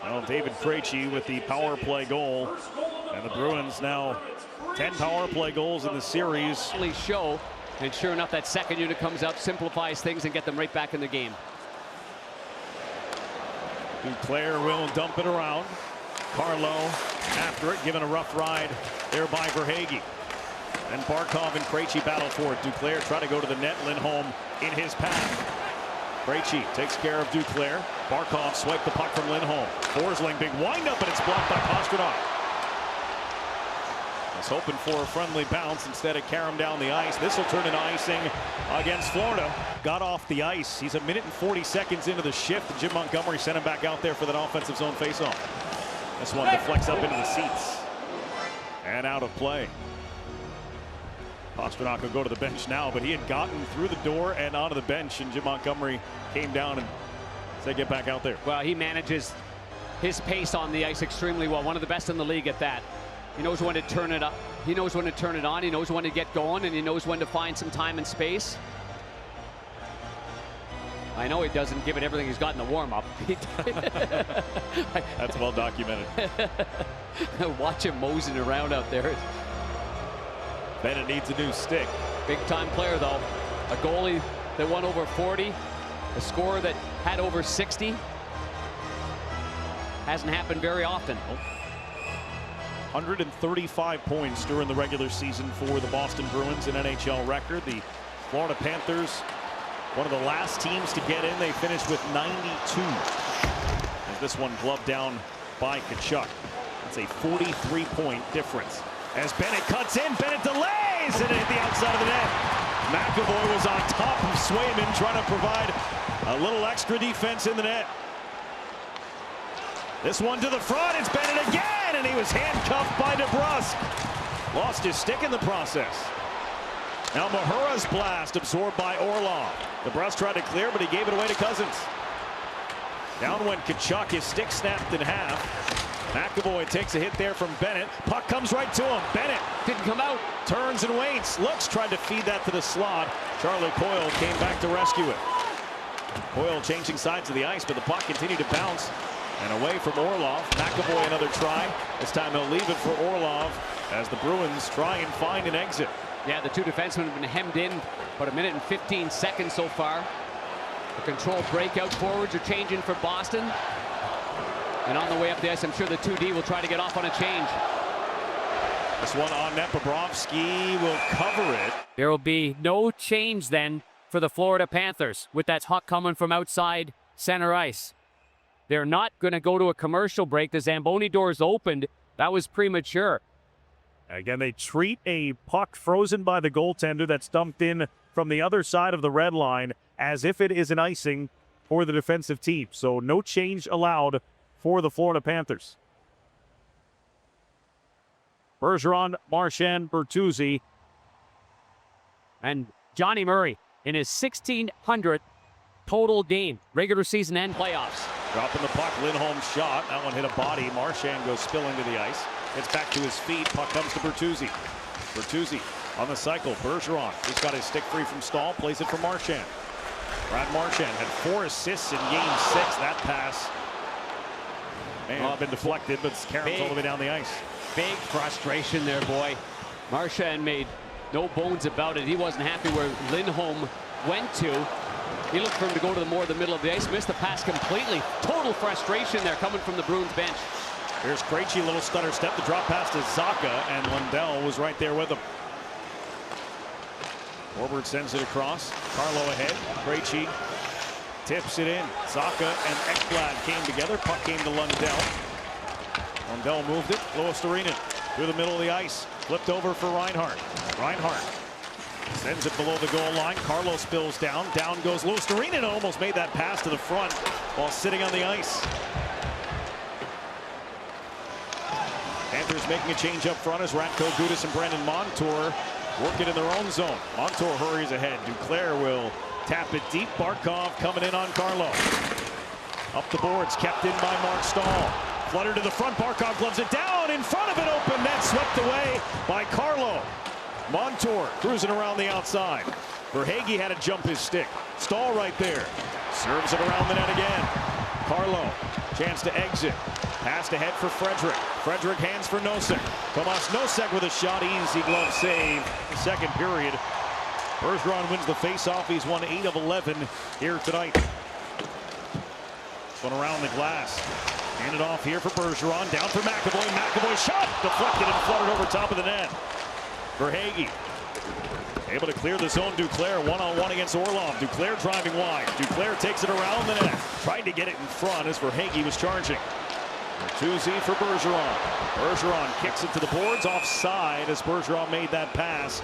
Well, David Krejci with the power play goal. And the Bruins now 10 power play goals in the series. Show, and sure enough, that second unit comes up, simplifies things, and get them right back in the game. Duclair will dump it around. Carlo after it, given a rough ride there by Verhaeghe. And Barkov and Krejci battle for it. Duclair try to go to the net. Lindholm in his path. Krejci takes care of Duclair. Barkov swiped the puck from Lindholm. Forsling, big windup, and it's blocked by Pastrnak. Was hoping for a friendly bounce. Instead, it carried him down the ice. This will turn into icing against Florida. Got off the ice. He's 1 minute and 40 seconds into the shift. Jim Montgomery sent him back out there for that offensive zone faceoff. This one deflects up into the seats. And out of play. Pastrnak will go to the bench now, but he had gotten through the door and onto the bench, and Jim Montgomery came down and said, get back out there. Well, he manages his pace on the ice extremely well. One of the best in the league at that. He knows when to turn it up. He knows when to turn it on. He knows when to get going, and he knows when to find some time and space. I know he doesn't give it everything he's got in the warm-up. That's well documented. Watch him moseying around out there. Bennett needs a new stick. Big-time player, though. A goalie that won over 40. A scorer that had over 60. Hasn't happened very often. 135 points during the regular season for the Boston Bruins, an NHL record. The Florida Panthers, one of the last teams to get in. They finished with 92. As this one gloved down by Tkachuk. It's a 43-point difference. As Bennett cuts in, Bennett delays, and it hit the outside of the net. McAvoy was on top of Swayman, trying to provide a little extra defense in the net. This one to the front. It's Bennett again, and he was handcuffed by DeBrusk. Lost his stick in the process. Now Mahura's blast absorbed by Orlov. DeBrusk tried to clear, but he gave it away to Cousins. Down went Tkachuk. His stick snapped in half. McAvoy takes a hit there from Bennett. Puck comes right to him. Bennett Didn't come out. turns and waits. Looks, tried to feed that to the slot. Charlie Coyle came back to rescue it. Coyle changing sides of the ice, but the puck continued to bounce. And away from Orlov. McAvoy another try. This time they'll leave it for Orlov as the Bruins try and find an exit. Yeah, the two defensemen have been hemmed in about 1 minute and 15 seconds so far. The controlled breakout forwards are changing for Boston. And on the way up the ice, I'm sure the 2D will try to get off on a change. This one on net. Bobrovsky will cover it. There will be no change then for the Florida Panthers with that puck coming from outside center ice. They're not going to go to a commercial break. The Zamboni doors opened. That was premature. Again, they treat a puck frozen by the goaltender that's dumped in from the other side of the red line as if it is an icing for the defensive team. So no change allowed for the Florida Panthers. Bergeron, Marchand, Bertuzzi, And Johnny Murray in his 1600th total game, regular season and Playoffs. Dropping the puck. Lindholm shot. That one hit a body. Marchand goes spilling to the ice. Gets back to his feet. Puck comes to Bertuzzi. Bertuzzi on the cycle. Bergeron, who's got his stick free from Stahl, plays it for Marchand. Brad Marchand had 4 assists in Game 6. That pass may have been deflected, but Caron's all the way down the ice. Big frustration there, boy. Marchand made no bones about it. He wasn't happy where Lindholm went to. He looked for him to go to the more the middle of the ice. Missed the pass completely. Total frustration there coming from the Bruins bench. Here's Krejci, little stutter step. The drop pass to Zacha, and Lundell was right there with him. Forbort sends it across. Carlo ahead. Krejci tips it in. Zacha and Ekblad came together. Puck came to Lundell. Lundell moved it. Luostarinen through the middle of the ice. Flipped over for Reinhart. Reinhart sends it below the goal line. Carlo spills down. Down goes Luostarinen. Almost made that pass to the front while sitting on the ice. Panthers making a change up front as Ratko Gudas and Brandon Montour work it in their own zone. Montour hurries ahead. Duclair will tap it deep. Barkov coming in on Carlo. Up the boards, kept in by Mark Stahl. Fluttered to the front. Barkov gloves it down. In front of it, open net swept away by Carlo. Montour cruising around the outside. Verhaeghe had to jump his stick. Stahl right there. Serves it around the net again. Carlo, chance to exit. Passed ahead for Frederick. Frederick hands for Nosek. Tomas Nosek with a shot. Easy glove save. The second period. Bergeron wins the faceoff. He's won 8 of 11 here tonight. This one around the glass. Handed off here for Bergeron. Down for McAvoy. McAvoy shot. Deflected and fluttered over top of the net. Verhaeghe able to clear the zone. Duclair one-on-one against Orlov. Duclair driving wide. Duclair takes it around the net. Tried to get it in front as Verhaeghe was charging. Bertuzzi for Bergeron. Bergeron kicks it to the boards. Offside as Bergeron made that pass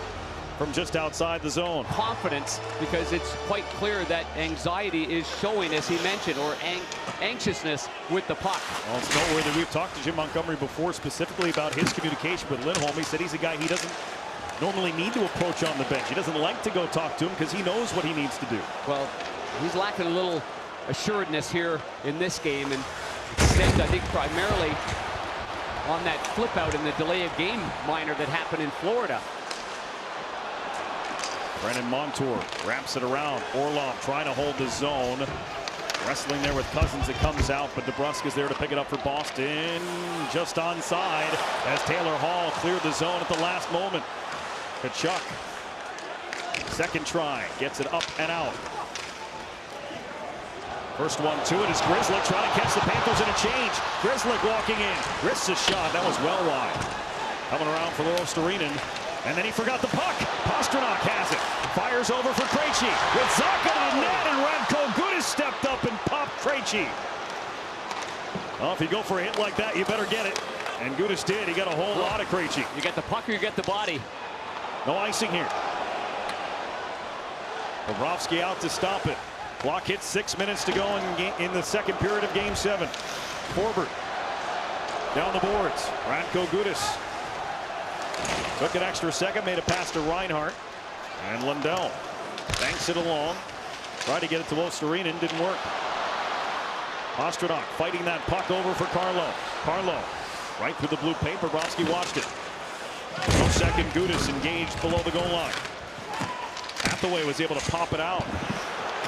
from just outside the zone. Confidence, because it's quite clear that anxiety is showing, as he mentioned, or anxiousness with the puck. Well, it's noteworthy. We've talked to Jim Montgomery before specifically about his communication with Lindholm. He said he's a guy he doesn't normally need to approach on the bench. He doesn't like to go talk to him because he knows what he needs to do. Well, he's lacking a little assuredness here in this game, and it stemmed, I think, primarily on that flip out in the delay of game minor that happened in Florida. Brennan Montour wraps it around. Orlov trying to hold the zone. Wrestling there with Cousins. It comes out, but DeBrusk is there to pick it up for Boston. Just onside as Taylor Hall cleared the zone at the last moment. Tkachuk. Second try. Gets it up and out. First one to it is Grzelcyk trying to catch the Panthers in a change. Grzelcyk walking in. Risks a shot. That was well wide. Coming around for Luostarinen. And then he forgot the puck. Pastrnak has it. Fires over for Krejci. With Zacha to the net, and Radko Gudas stepped up and popped Krejci. Well, if you go for a hit like that, you better get it. And Gudas did. He got a whole lot of Krejci. You get the puck or you get the body. No icing here. Bobrovsky out to stop it. Clock hits 6 minutes to go in the second period of Game 7. Forbort down the boards. Radko Gudas took an extra second, made a pass to Reinhart. And Lundell banks it along. Tried to get it to Luostarinen, didn't work. Pastrnak fighting that puck over for Carlo. Carlo right through the blue paint. Bobrovsky watched it. No second. Gudas engaged below the goal line. Hathaway was able to pop it out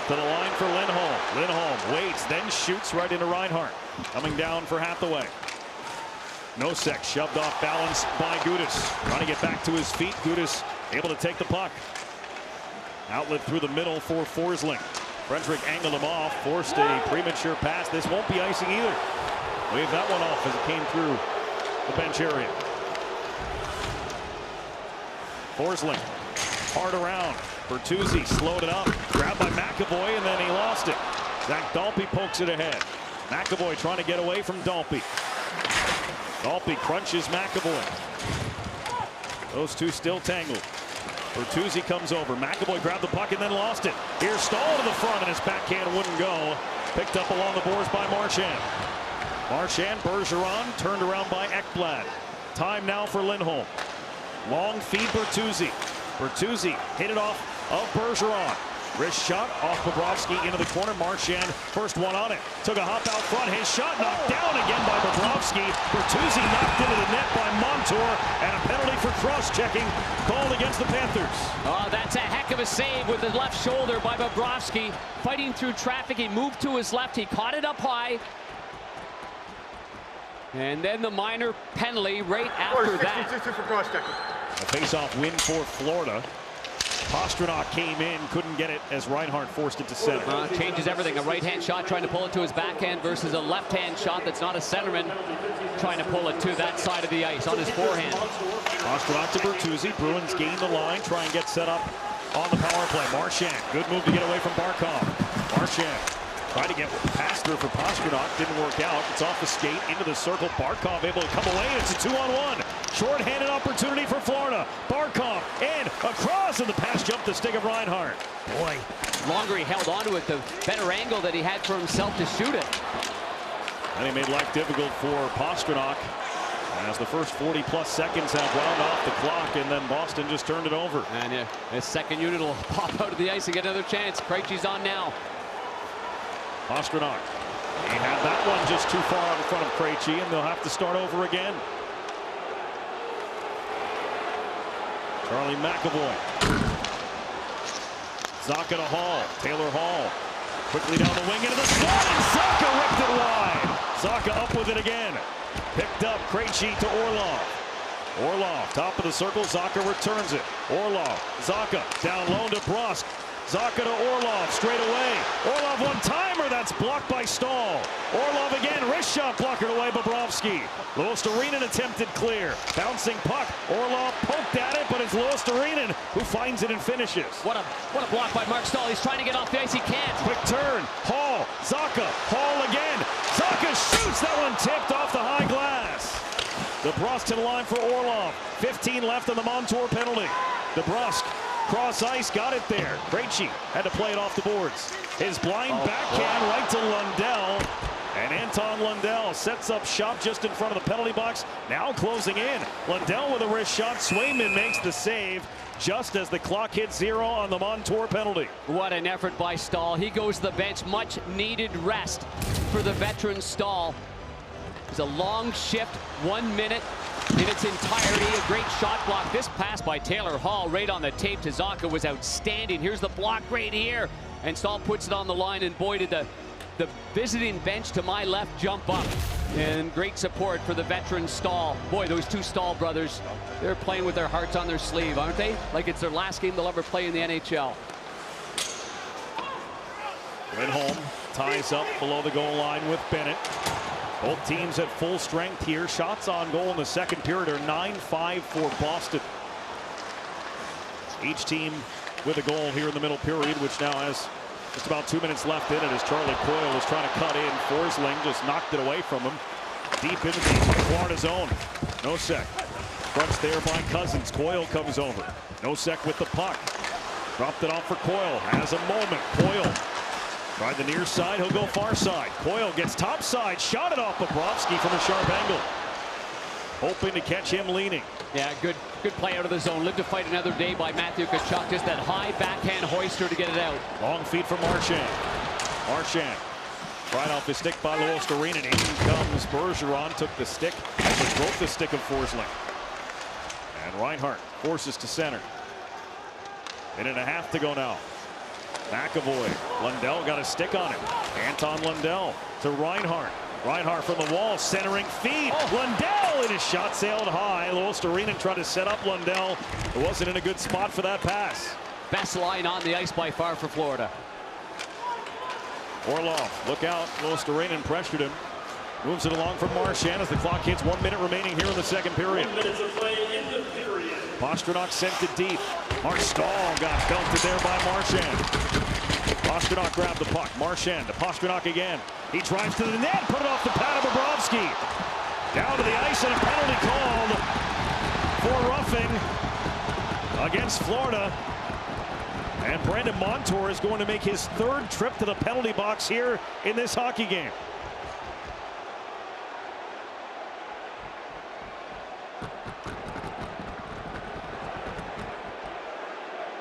to the line for Lindholm. Lindholm waits, then shoots right into Reinhart. Coming down for Hathaway. Nosek shoved off balance by Gudas. Trying to get back to his feet. Gudas able to take the puck. Outlet through the middle for Forsling. Frederick angled him off, forced a premature pass. This won't be icing either. Waved that one off as it came through the bench area. Forsling hard around. Bertuzzi slowed it up. Grabbed by McAvoy, and then he lost it. Zach Dalpe pokes it ahead. McAvoy trying to get away from Dalpe. Dalpe crunches McAvoy. Those two still tangled. Bertuzzi comes over. McAvoy grabbed the puck and then lost it. Here's Stahl to the front, and his backhand wouldn't go. Picked up along the boards by Marchand. Marchand, Bergeron, turned around by Ekblad. Time now for Lindholm. Long feed Bertuzzi. Bertuzzi hit it off of Bergeron. Wrist shot off Bobrovsky into the corner. Marchand, first one on it. Took a hop out front. His shot knocked down again by Bobrovsky. Bertuzzi knocked into the net by Montour. And a penalty for cross-checking called against the Panthers. Oh, that's a heck of a save with the left shoulder by Bobrovsky. Fighting through traffic. He moved to his left. He caught it up high. And then the minor penalty right after that. For cross-checking. A face-off win for Florida. Pastrnak came in, couldn't get it as Reinhart forced it to center. Changes everything. A right-hand shot trying to pull it to his backhand versus a left-hand shot that's not a centerman trying to pull it to that side of the ice on his forehand. Pastrnak to Bertuzzi. Bruins gain the line, try and get set up on the power play. Marchand, good move to get away from Barkov. Marchand tried to get past her for Pastrnak, didn't work out. It's off the skate into the circle. Barkov able to come away, and it's a 2-on-1. Short-handed opportunity for Florida. Barkov and across, and the pass jumped the stick of Reinhart. Boy, longer he held onto it, the better angle that he had for himself to shoot it. And he made life difficult for Pastrnak as the first 40-plus seconds have wound off the clock, and then Boston just turned it over. And his second unit will pop out of the ice and get another chance. Krejci's on now. Pastrnak. He had that one just too far out in front of Krejci, and they'll have to start over again. Charlie McAvoy. Zacha to Hall. Taylor Hall. Quickly down the wing into the slot, and Zacha ripped it wide. Zacha up with it again. Picked up Krejci to Orlov. Orlov, top of the circle. Zacha returns it. Orlov. Zacha down low to Brusk. Zacha to Orlov straight away. Orlov one-timer, that's blocked by Stahl. Orlov again, wrist shot blockered away Bobrovsky. Luostarinen attempted clear. Bouncing puck. Orlov poked at it, but it's Luostarinen who finds it and finishes. What a block by Mark Stahl. He's trying to get off the ice. He can't. Quick turn. Hall. Zacha. Hall again. Zacha shoots. That one tipped off the high glass. DeBrusk to the line for Orlov. 15 left on the Montour penalty. DeBrusk. Cross ice, got it there. Krejci had to play it off the boards. His blind backhand right to Lundell. And Anton Lundell sets up shop just in front of the penalty box. Now closing in. Lundell with a wrist shot. Swayman makes the save just as the clock hits 0 on the Montour penalty. What an effort by Stahl. He goes to the bench. Much needed rest for the veteran Stahl. It was a long shift, 1 minute. In its entirety, a great shot block. This pass by Taylor Hall right on the tape to Zacha was outstanding. Here's the block right here. And Stahl puts it on the line, and boy, did the visiting bench to my left jump up. And great support for the veteran Stahl. Boy, those two Stahl brothers, they're playing with their hearts on their sleeve, aren't they? Like it's their last game they'll ever play in the NHL. Lindholm ties up below the goal line with Bennett. Both teams at full strength here. Shots on goal in the second period are 9-5 for Boston. Each team with a goal here in the middle period, which now has just about 2 minutes left in it as Charlie Coyle is trying to cut in. Forsling just knocked it away from him. Deep into the Florida zone. Nosek. Fronts there by Cousins. Coyle comes over. Nosek with the puck. Dropped it off for Coyle. Has a moment. Coyle Tried the near side, he'll go far side. Coyle gets top side, shot it off Bobrovsky from a sharp angle. Hoping to catch him leaning. Yeah, good play out of the zone. Live to fight another day by Matthew Tkachuk. Just that high backhand hoister to get it out. Long feed from Marchand. Marchand right off his stick by Luostarinen. In comes Bergeron, took the stick, actually broke the stick of Forsling. And Reinhart forces to center. Minute and a half to go now. McAvoy, Lundell got a stick on him. Anton Lundell to Reinhart. Reinhart from the wall, centering feed. Lundell, and his shot sailed high. Luostarinen tried to set up Lundell. It wasn't in a good spot for that pass. Best line on the ice by far for Florida. Orlov, look out. Luostarinen pressured him. Moves it along from Marchand as the clock hits 1 minute remaining here in the second period. 1 minute to play in the period. Pastrnak sent it deep. Mark Stahl got belted there by Marchand. Pastrnak grabbed the puck. Marchand to Pastrnak again. He drives to the net, put it off the pad of Bobrovsky. Down to the ice and a penalty called for roughing against Florida. And Brandon Montour is going to make his third trip to the penalty box here in this hockey game.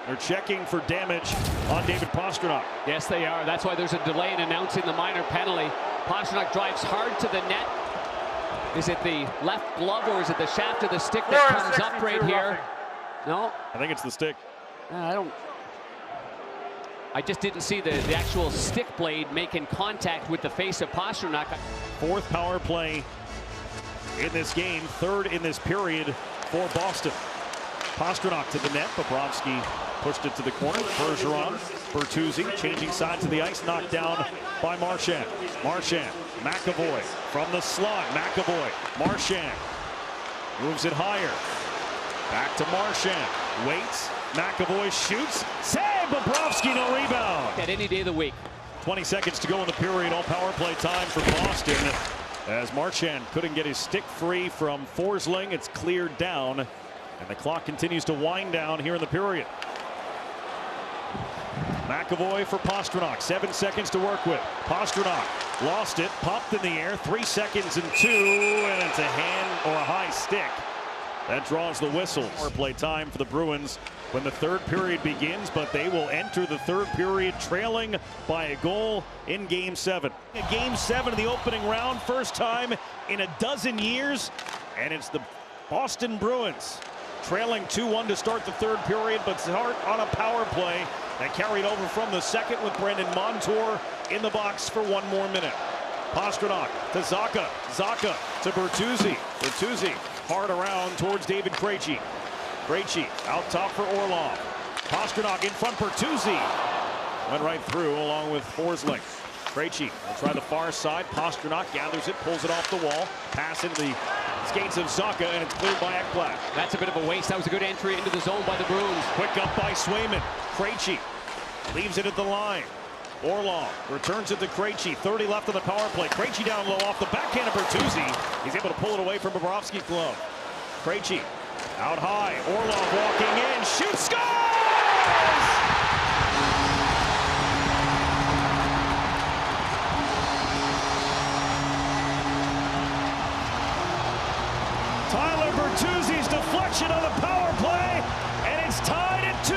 They're checking for damage on David Pastrnak. Yes, they are. That's why there's a delay in announcing the minor penalty. Pastrnak drives hard to the net. Is it the left glove or is it the shaft of the stick that comes up right here? No? I think it's the stick. I just didn't see the actual stick blade making contact with the face of Pastrnak. Fourth power play in this game, third in this period for Boston. Pastrnak to the net. Bobrovsky pushed it to the corner. Bergeron, Bertuzzi changing sides of the ice, knocked down by Marchand. Marchand, McAvoy from the slot. McAvoy, Marchand moves it higher. Back to Marchand. Waits. McAvoy shoots. Save! Bobrovsky, no rebound. At any day of the week. 20 seconds to go in the period. All power play time for Boston. As Marchand couldn't get his stick free from Forsling, it's cleared down. And the clock continues to wind down here in the period. McAvoy for Pastrnak. 7 seconds to work with. Pastrnak lost it, popped in the air. 3 seconds and 2, and it's a hand or a high stick. That draws the whistle. Power play time for the Bruins when the third period begins, but they will enter the third period trailing by a goal in Game 7. Game 7 of the opening round, first time in a dozen years, and it's the Boston Bruins trailing 2-1 to start the third period, but start on a power play that carried over from the second with Brandon Montour in the box for 1 more minute. Pastrnak to Zacha. Zacha to Bertuzzi. Bertuzzi hard around towards David Krejci. Krejci out top for Orlov. Pastrnak in front. Bertuzzi went right through along with Forsling. Krejci will try the far side. Pastrnak gathers it, pulls it off the wall. Pass into the skates of Zacha, and it's cleared by Ekblad. That's a bit of a waste. That was a good entry into the zone by the Bruins. Quick up by Swayman. Krejci leaves it at the line. Orlov returns it to Krejci. 30 left on the power play. Krejci down low off the backhand of Bertuzzi. He's able to pull it away from Bobrovsky's glove. Krejci out high. Orlov walking in. Shoots, scores! Tyler Bertuzzi's deflection on the power play, and it's tied at 2.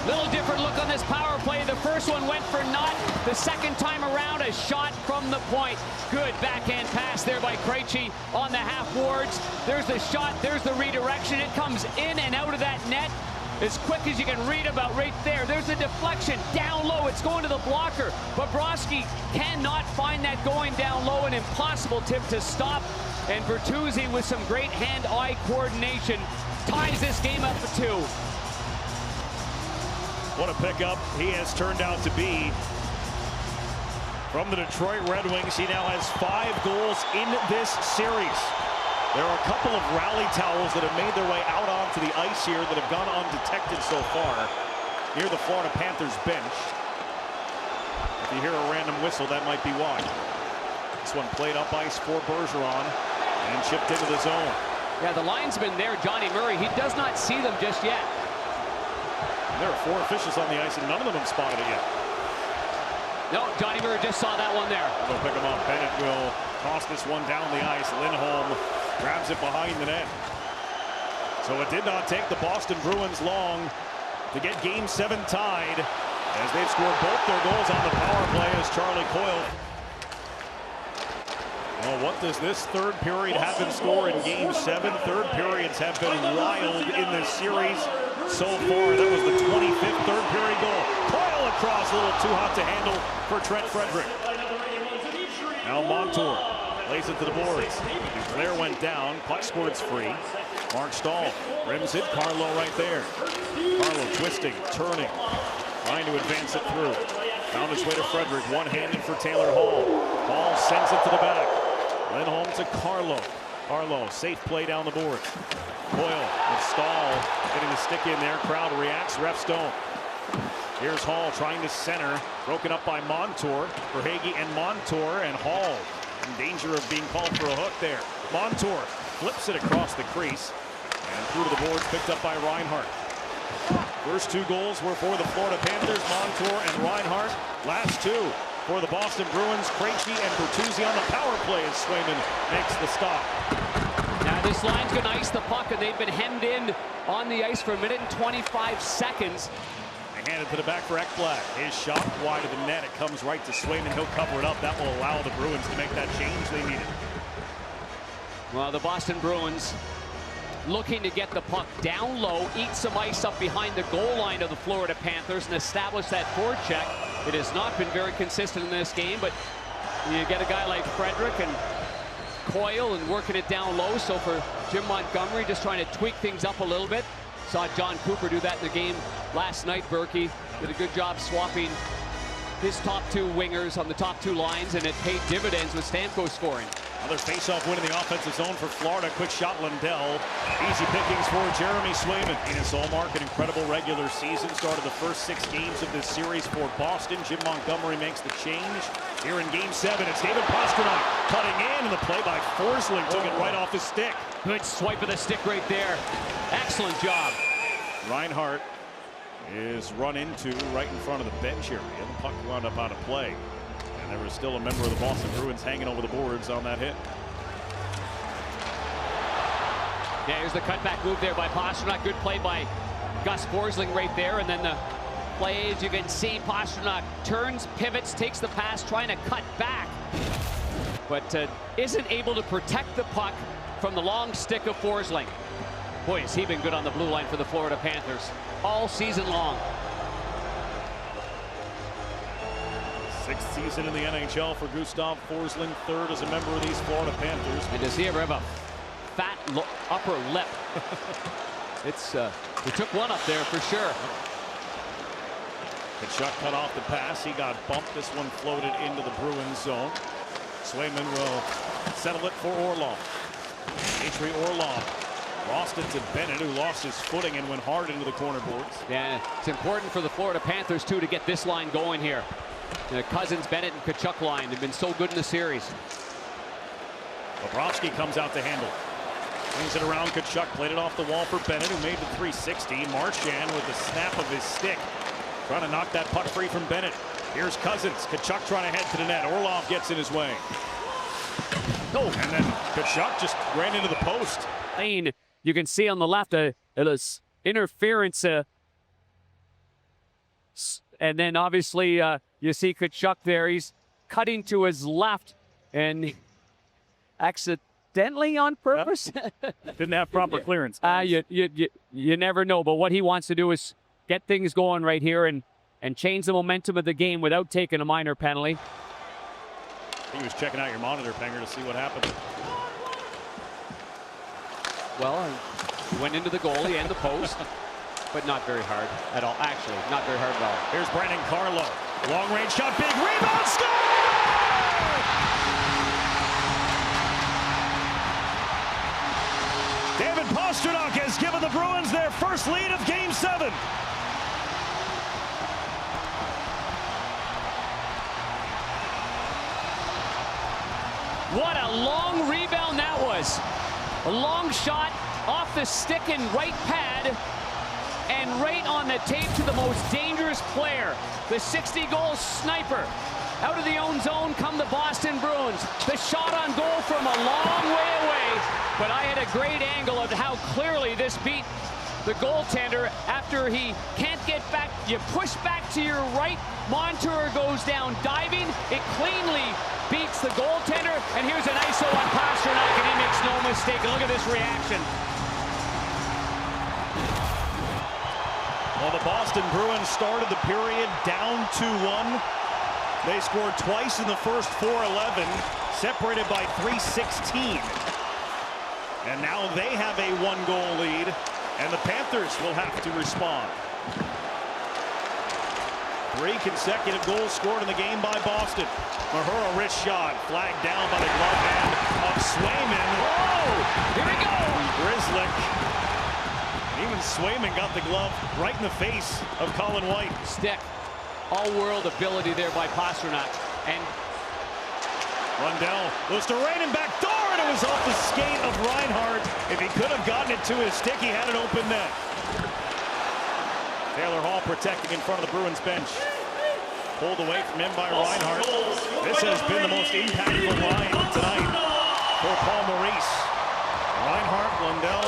Little different look on this power play. The first one went for naught. The second time around, a shot from the point. Good backhand pass there by Krejci on the half boards. There's the shot. There's the redirection. It comes in and out of that net as quick as you can read about right there. There's the deflection down low. It's going to the blocker. Bobrovsky cannot find that going down low. An impossible tip to stop. And Bertuzzi with some great hand-eye coordination ties this game up for 2. What a pickup he has turned out to be. From the Detroit Red Wings, he now has 5 goals in this series. There are a couple of rally towels that have made their way out onto the ice here that have gone undetected so far near the Florida Panthers bench. If you hear a random whistle, that might be why. This one played up ice for Bergeron and chipped into the zone. Yeah, the linesman there, Johnny Murray, he does not see them just yet. There are 4 officials on the ice, and none of them have spotted it yet. No, Johnny Murray just saw that one there. They'll pick him up. Bennett will toss this one down the ice. Lindholm grabs it behind the net. So it did not take the Boston Bruins long to get Game 7 tied, as they've scored both their goals on the power play as Charlie Coyle. Well, what does this third period have in store in Game 7? Third periods have been wild in this series so far. That was the 25th third period goal. Coyle across, a little too hot to handle for Trent Frederic. Now Montour lays it to the boards. Duclair went down. Puck squirts free. Mark Stahl rims it. Carlo right there. Carlo twisting, turning, trying to advance it through. Found his way to Frederic. One-handed for Taylor Hall. Hall sends it to the back. Lindholm to Carlo. Carlo, safe play down the board. Coyle with Stahl getting the stick in there. Crowd reacts. Refs don't. Here's Hall trying to center. Broken up by Montour. Verhaeghe and Montour, and Hall in danger of being called for a hook there. Montour flips it across the crease and through to the boards, picked up by Reinhart. First 2 goals were for the Florida Panthers, Montour and Reinhart. Last 2 for the Boston Bruins, Krejci and Bertuzzi on the power play as Swayman makes the stop. Now this line's going to ice the puck, and they've been hemmed in on the ice for 1 minute and 25 seconds. They hand it to the back for Ekblad. His shot wide of the net. It comes right to Swayman. He'll cover it up. That will allow the Bruins to make that change they needed. Well, the Boston Bruins looking to get the puck down low, eat some ice up behind the goal line of the Florida Panthers, and establish that forecheck. It has not been very consistent in this game, but you get a guy like Frederic and Coyle and working it down low. So for Jim Montgomery, just trying to tweak things up a little bit. Saw John Cooper do that in the game last night. Berkey did a good job swapping his top 2 wingers on the top 2 lines, and it paid dividends with Stamkos scoring. Another face-off win in the offensive zone for Florida. Quick shot, Lundell. Easy pickings for Jeremy Swayman. Linus Ullmark, an incredible regular season. Started the first 6 games of this series for Boston. Jim Montgomery makes the change. Here in Game 7, it's David Pastrnak cutting in, and the play by Forsling took it right off his stick. Good swipe of the stick right there. Excellent job. Reinhart is run into right in front of the bench area. The puck wound up out of play. And there was still a member of the Boston Bruins hanging over the boards on that hit. Yeah, here's the cutback move there by Pastrnak. Good play by Gus Forsling right there. And then the play, as you can see, Pastrnak turns, pivots, takes the pass, trying to cut back. But isn't able to protect the puck from the long stick of Forsling. Boy, has he been good on the blue line for the Florida Panthers all season long. 6th season in the NHL for Gustav Forsling, 3rd as a member of these Florida Panthers. And does he ever have a fat upper lip? He took one up there for sure. Tkachuk cut off the pass. He got bumped. This one floated into the Bruins zone. Swayman will settle it for Orlov. Dmitry Orlov lost it to Bennett, who lost his footing and went hard into the corner boards. Yeah, it's important for the Florida Panthers, too, to get this line going here. The Cousins, Bennett, and Tkachuk line have been so good in the series. Bobrovsky comes out to handle. Swings it around Tkachuk, played it off the wall for Bennett, who made the 360. Marchand with the snap of his stick, trying to knock that puck free from Bennett. Here's Cousins. Tkachuk trying to head to the net. Orlov gets in his way. Oh, and then Tkachuk just ran into the post. Lane, you can see on the left a interference. And then obviously you see Tkachuk there. He's cutting to his left and accidentally on purpose. Didn't have proper clearance. You never know. But what he wants to do is get things going right here and change the momentum of the game without taking a minor penalty. He was checking out your monitor, Penger, to see what happened. Well, he went into the goalie and the post, but not very hard at all. Actually, not very hard at all. Here's Brandon Carlo. Long range shot, big rebound, score! David Pastrnak has given the Bruins their first lead of Game 7. What a long rebound that was. A long shot off the stick and right pad, and right on the tape to the most dangerous player, the 60-goal sniper. Out of the own zone come the Boston Bruins. The shot on goal from a long way away, but I had a great angle of how clearly this beat the goaltender. After he can't get back, you push back to your right. Montour goes down diving. It cleanly beats the goaltender, and here's an ISO on Pastrnak, and he makes no mistake. And look at this reaction. Well, the Boston Bruins started the period down 2-1. They scored twice in the first 4:11, separated by 3:16. And now they have a 1-goal lead, and the Panthers will have to respond. 3 consecutive goals scored in the game by Boston. Mahura, wrist shot, flagged down by the glove hand of Swayman. Oh, here we go. Grzelcyk. Even Swayman got the glove right in the face of Colin White. Stick. All-world ability there by Pastrnak. And Lundell goes to Rainen back door, and it was off the skate of Reinhart. If he could have gotten it to his stick, he had an open net. Taylor Hall protecting in front of the Bruins bench. Pulled away from him by Reinhart. This has been the most impactful line tonight for Paul Maurice. Reinhart, Lundell,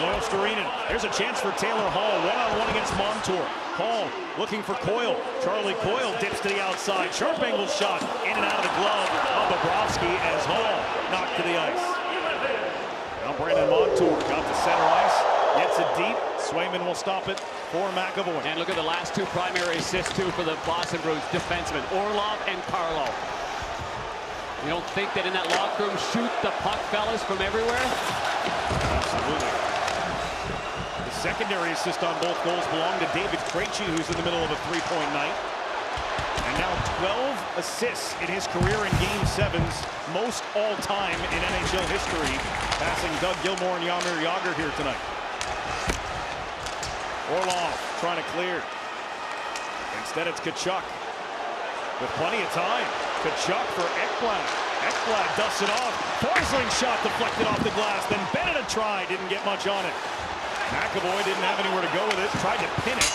and Storinen. There's a chance for Taylor Hall, one-on-one against Montour. Hall looking for Coyle. Charlie Coyle dips to the outside. Sharp angle shot in and out of the glove of Bobrovsky as Hall knocked to the ice. Now Brandon Montour got the center ice. Gets it deep. Swayman will stop it for McAvoy. look at the last 2 primary assists, too, for the Boston Bruins defensemen, Orlov and Carlo. You don't think that in that locker room, shoot the puck, fellas, from everywhere? Absolutely. The secondary assist on both goals belonged to David Krejci, who's in the middle of a 3-point night. And now 12 assists in his career in Game 7s, most all-time in NHL history, passing Doug Gilmour and Jaromir Jagr here tonight. Orlov trying to clear. Instead, it's Tkachuk with plenty of time. Tkachuk for Ekblad. Ekblad dusts it off. Forsling shot deflected off the glass. Then Bennett a try, didn't get much on it. McAvoy didn't have anywhere to go with it. Tried to pin it.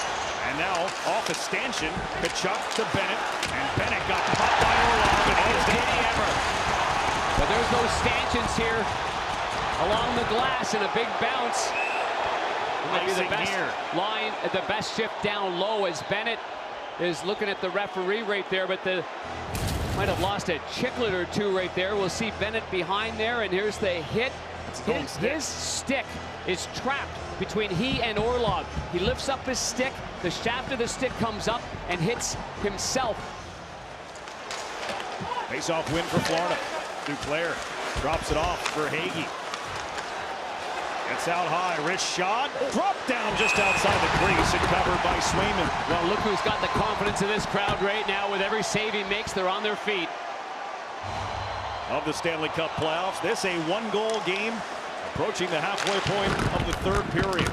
And now off a stanchion. Tkachuk to Bennett. And Bennett got popped by Orlov. And he's did he ever. But there's those stanchions here along the glass and a big bounce. It might be the best line, the best shift down low as Bennett is looking at the referee right there, but might have lost a chiclet or 2 right there. We'll see Bennett behind there, and here's the hit. His stick is trapped between he and Orlov. He lifts up his stick, the shaft of the stick comes up and hits himself. Face-off win for Florida. Duclair drops it off for Hagee. Gets out high, wrist shot, drop down just outside the crease and covered by Swayman. Well, look who's got the confidence of this crowd right now. With every save he makes, they're on their feet. Of the Stanley Cup playoffs, this a 1-goal game, approaching the halfway point of the 3rd period.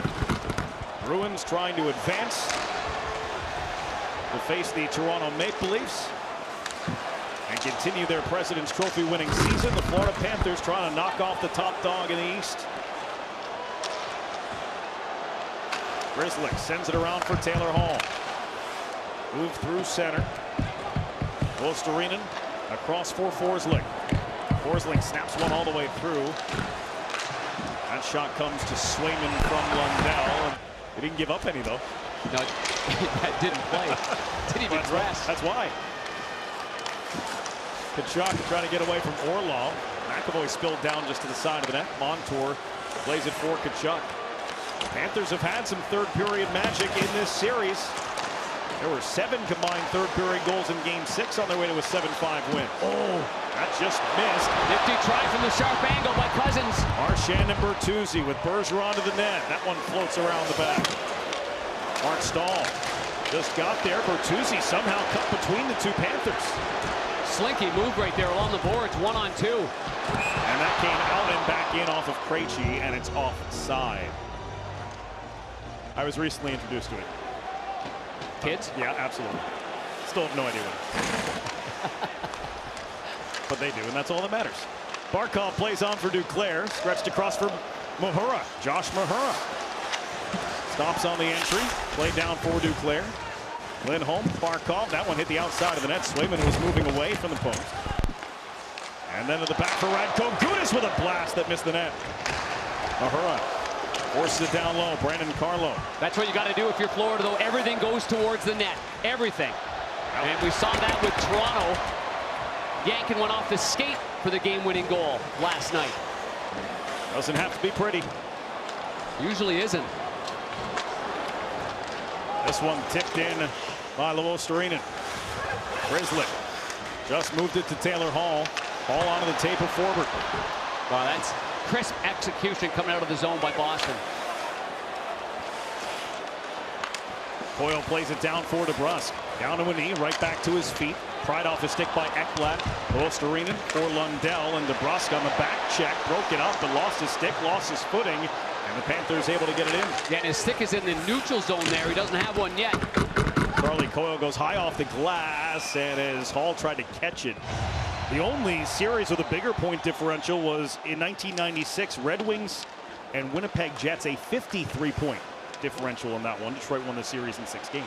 Bruins trying to advance to face the Toronto Maple Leafs and continue their President's Trophy winning season. The Florida Panthers trying to knock off the top dog in the East. Grzelcyk sends it around for Taylor Hall. Move through center. Storinen across for Forsling. Forsling snaps one all the way through. That shot comes to Swayman from Lundell. He didn't give up any, though. No, that didn't play. Didn't even press. That's why. Tkachuk trying to get away from Orlov. McAvoy spilled down just to the side of the net. Montour plays it for Tkachuk. The Panthers have had some 3rd period magic in this series. There were 7 combined 3rd period goals in Game 6 on their way to a 7-5 win. Oh, that just missed. Nifty try from the sharp angle by Cousins. Marchand and Bertuzzi with Bergeron to the net. That one floats around the back. Mark Stahl just got there. Bertuzzi somehow cut between the 2 Panthers. Slinky move right there along the boards, 1-on-2. And that came out and back in off of Krejci, and it's offside. I was recently introduced to it. Kids? Yeah, absolutely. Still have no idea what it is. But they do, and that's all that matters. Barkov plays on for Duclair. Stretched across for Mahura. Josh Mahura stops on the entry. Played down for Duclair. Lindholm, Barkov. That one hit the outside of the net. Swayman was moving away from the post. And then to the back for Radko Gudas with a blast that missed the net. Mahura forces it down low. Brandon Carlo. That's what you got to do if you're Florida, though. Everything goes towards the net. Everything. And we saw that with Toronto. Yankin went off the skate for the game-winning goal last night. Doesn't have to be pretty. Usually isn't. This one tipped in by Luostarinen. Grizzly just moved it to Taylor Hall. Hall onto the tape of Forbort. Wow, that's crisp execution coming out of the zone by Boston. Coyle plays it down for DeBrusk. Down to a knee, right back to his feet. Pried off a stick by Ekblad. Luostarinen for Lundell, and DeBrusk on the back check. Broke it up, but lost his stick, lost his footing. And the Panthers able to get it in. Yeah, and his stick is in the neutral zone there. He doesn't have one yet. Charlie Coyle goes high off the glass, and as Hall tried to catch it. The only series with a bigger point differential was in 1996. Red Wings and Winnipeg Jets, a 53-point differential in that one. Detroit won the series in 6 games.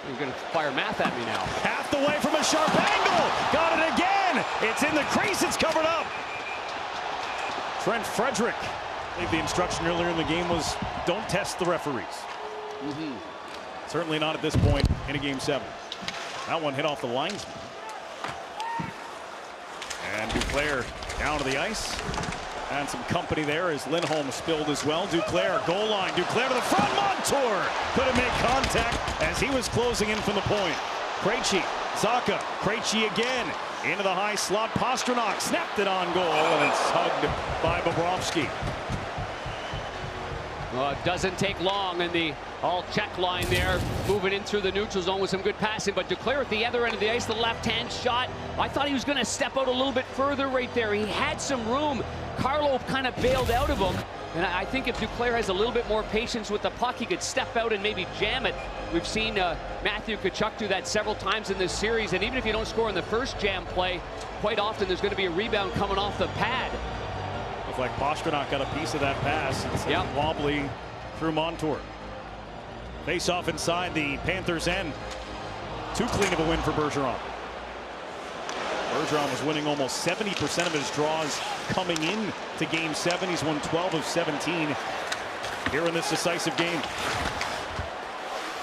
You're going to fire math at me now. Half the way from a sharp angle. Got it again. It's in the crease. It's covered up. Trent Frederick. I believe the instruction earlier in the game was don't test the referees. Certainly not at this point in a game 7. That one hit off the linesman. And Duclair down to the ice. And some company there as Lindholm spilled as well. Duclair, goal line. Duclair to the front. Montour couldn't make contact as he was closing in from the point. Krejci, Zacha, Krejci again. Into the high slot. Pastrnak snapped it on goal, and it's hugged by Bobrovsky. Well, it doesn't take long, and the all-check line there, moving in through the neutral zone with some good passing. But Duclair at the other end of the ice, the left-hand shot. I thought he was going to step out a little bit further right there. He had some room. Carlo kind of bailed out of him. And I think if Duclair has a little bit more patience with the puck, he could step out and maybe jam it. We've seen Matthew Tkachuk do that several times in this series. And even if you don't score in the first jam play, quite often there's going to be a rebound coming off the pad. Looks like Pastrnak got a piece of that pass. It's wobbly through Montour. Face off inside the Panthers' end. Too clean of a win for Bergeron. Bergeron was winning almost 70% of his draws coming in to game 7. He's won 12 of 17 here in this decisive game.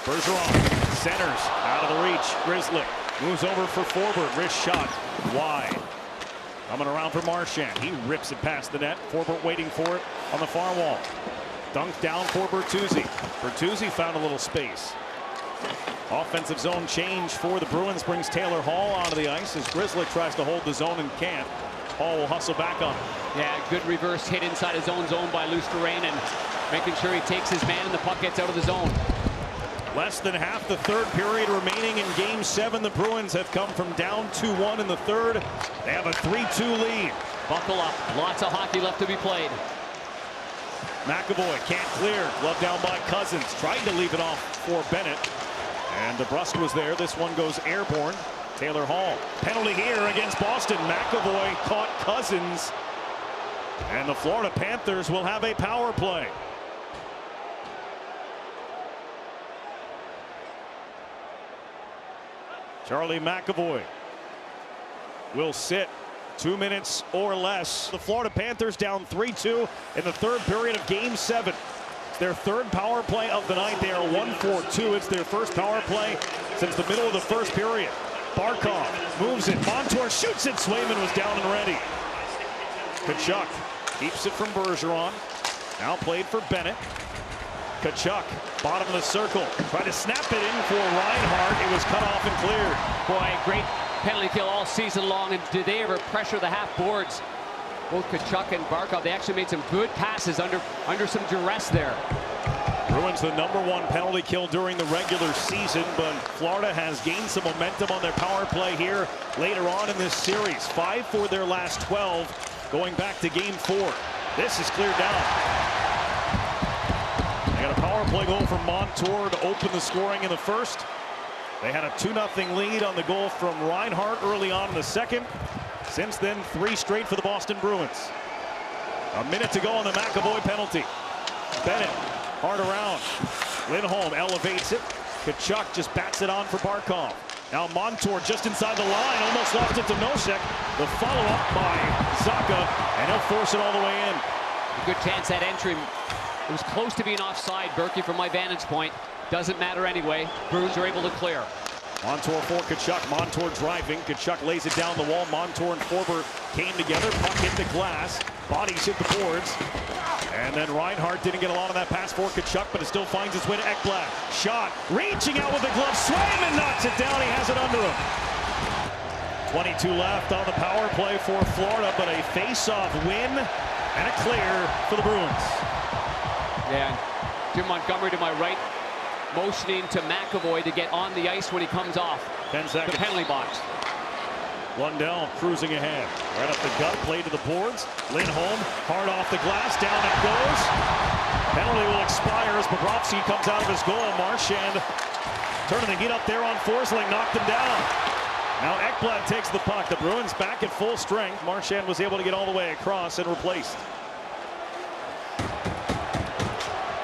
Bergeron centers out of the reach. Grizzly moves over for Forbort. Wrist shot wide. Coming around for Marchand. He rips it past the net. Forbort waiting for it on the far wall. Dunked down for Bertuzzi. Bertuzzi found a little space. Offensive zone change for the Bruins brings Taylor Hall onto the ice as Grizzly tries to hold the zone and can't. Hall will hustle back on him. Yeah, good reverse hit inside his own zone by Luostarinen, making sure he takes his man and the puck gets out of the zone. Less than half the third period remaining in game 7. The Bruins have come from down 2-1 in the third. They have a 3-2 lead. Buckle up. Lots of hockey left to be played. McAvoy can't clear. Glove down by Cousins. Tried to leave it off for Bennett. And DeBrusk was there. This one goes airborne. Taylor Hall. Penalty here against Boston. McAvoy caught Cousins. And the Florida Panthers will have a power play. Charlie McAvoy will sit 2 minutes or less. The Florida Panthers down 3-2 in the third period of game 7. It's their third power play of the night. They are 1-4-2. It's their first power play since the middle of the first period. Barkov moves it. Montour shoots it. Swayman was down and ready. Tkachuk keeps it from Bergeron. Now played for Bennett. Tkachuk, bottom of the circle. Tried to snap it in for Reinhart. It was cut off and cleared. Boy, great penalty kill all season long. And did they ever pressure the half boards? Both Tkachuk and Barkov, they actually made some good passes under some duress there. Bruins the #1 penalty kill during the regular season, but Florida has gained some momentum on their power play here later on in this series. 5 for their last 12 going back to game 4. This is cleared down. They got a power play goal from Montour to open the scoring in the first. They had a 2-0 lead on the goal from Reinhart early on in the second. Since then, 3 straight for the Boston Bruins. A minute to go on the McAvoy penalty. Bennett, hard around. Lindholm elevates it. Tkachuk just bats it on for Barkov. Now Montour just inside the line, almost lost it to Nosek. The follow-up by Zacha, and he'll force it all the way in. A good chance that entry. It was close to being offside, Berkey, from my vantage point. Doesn't matter anyway. Bruins are able to clear. Montour for Tkachuk. Montour driving. Tkachuk lays it down the wall. Montour and Forbort came together. Puck hit the glass. Bodies hit the boards. And then Reinhart didn't get a lot of that pass for Tkachuk, but it still finds its way to Ekblad. Shot. Reaching out with the glove. Swayman knocks it down. He has it under him. 22 left on the power play for Florida, but a face-off win and a clear for the Bruins. Yeah, Jim Montgomery to my right, motioning to McAvoy to get on the ice when he comes off 10 seconds. the penalty box. Lundell cruising ahead. Right up the gut, play to the boards. Lindholm, hard off the glass, down it goes. Penalty will expire as Bobrovsky comes out of his goal. Marchand turning the heat up there on Forsling, knocked him down. Now Ekblad takes the puck. The Bruins back at full strength. Marchand was able to get all the way across and replaced.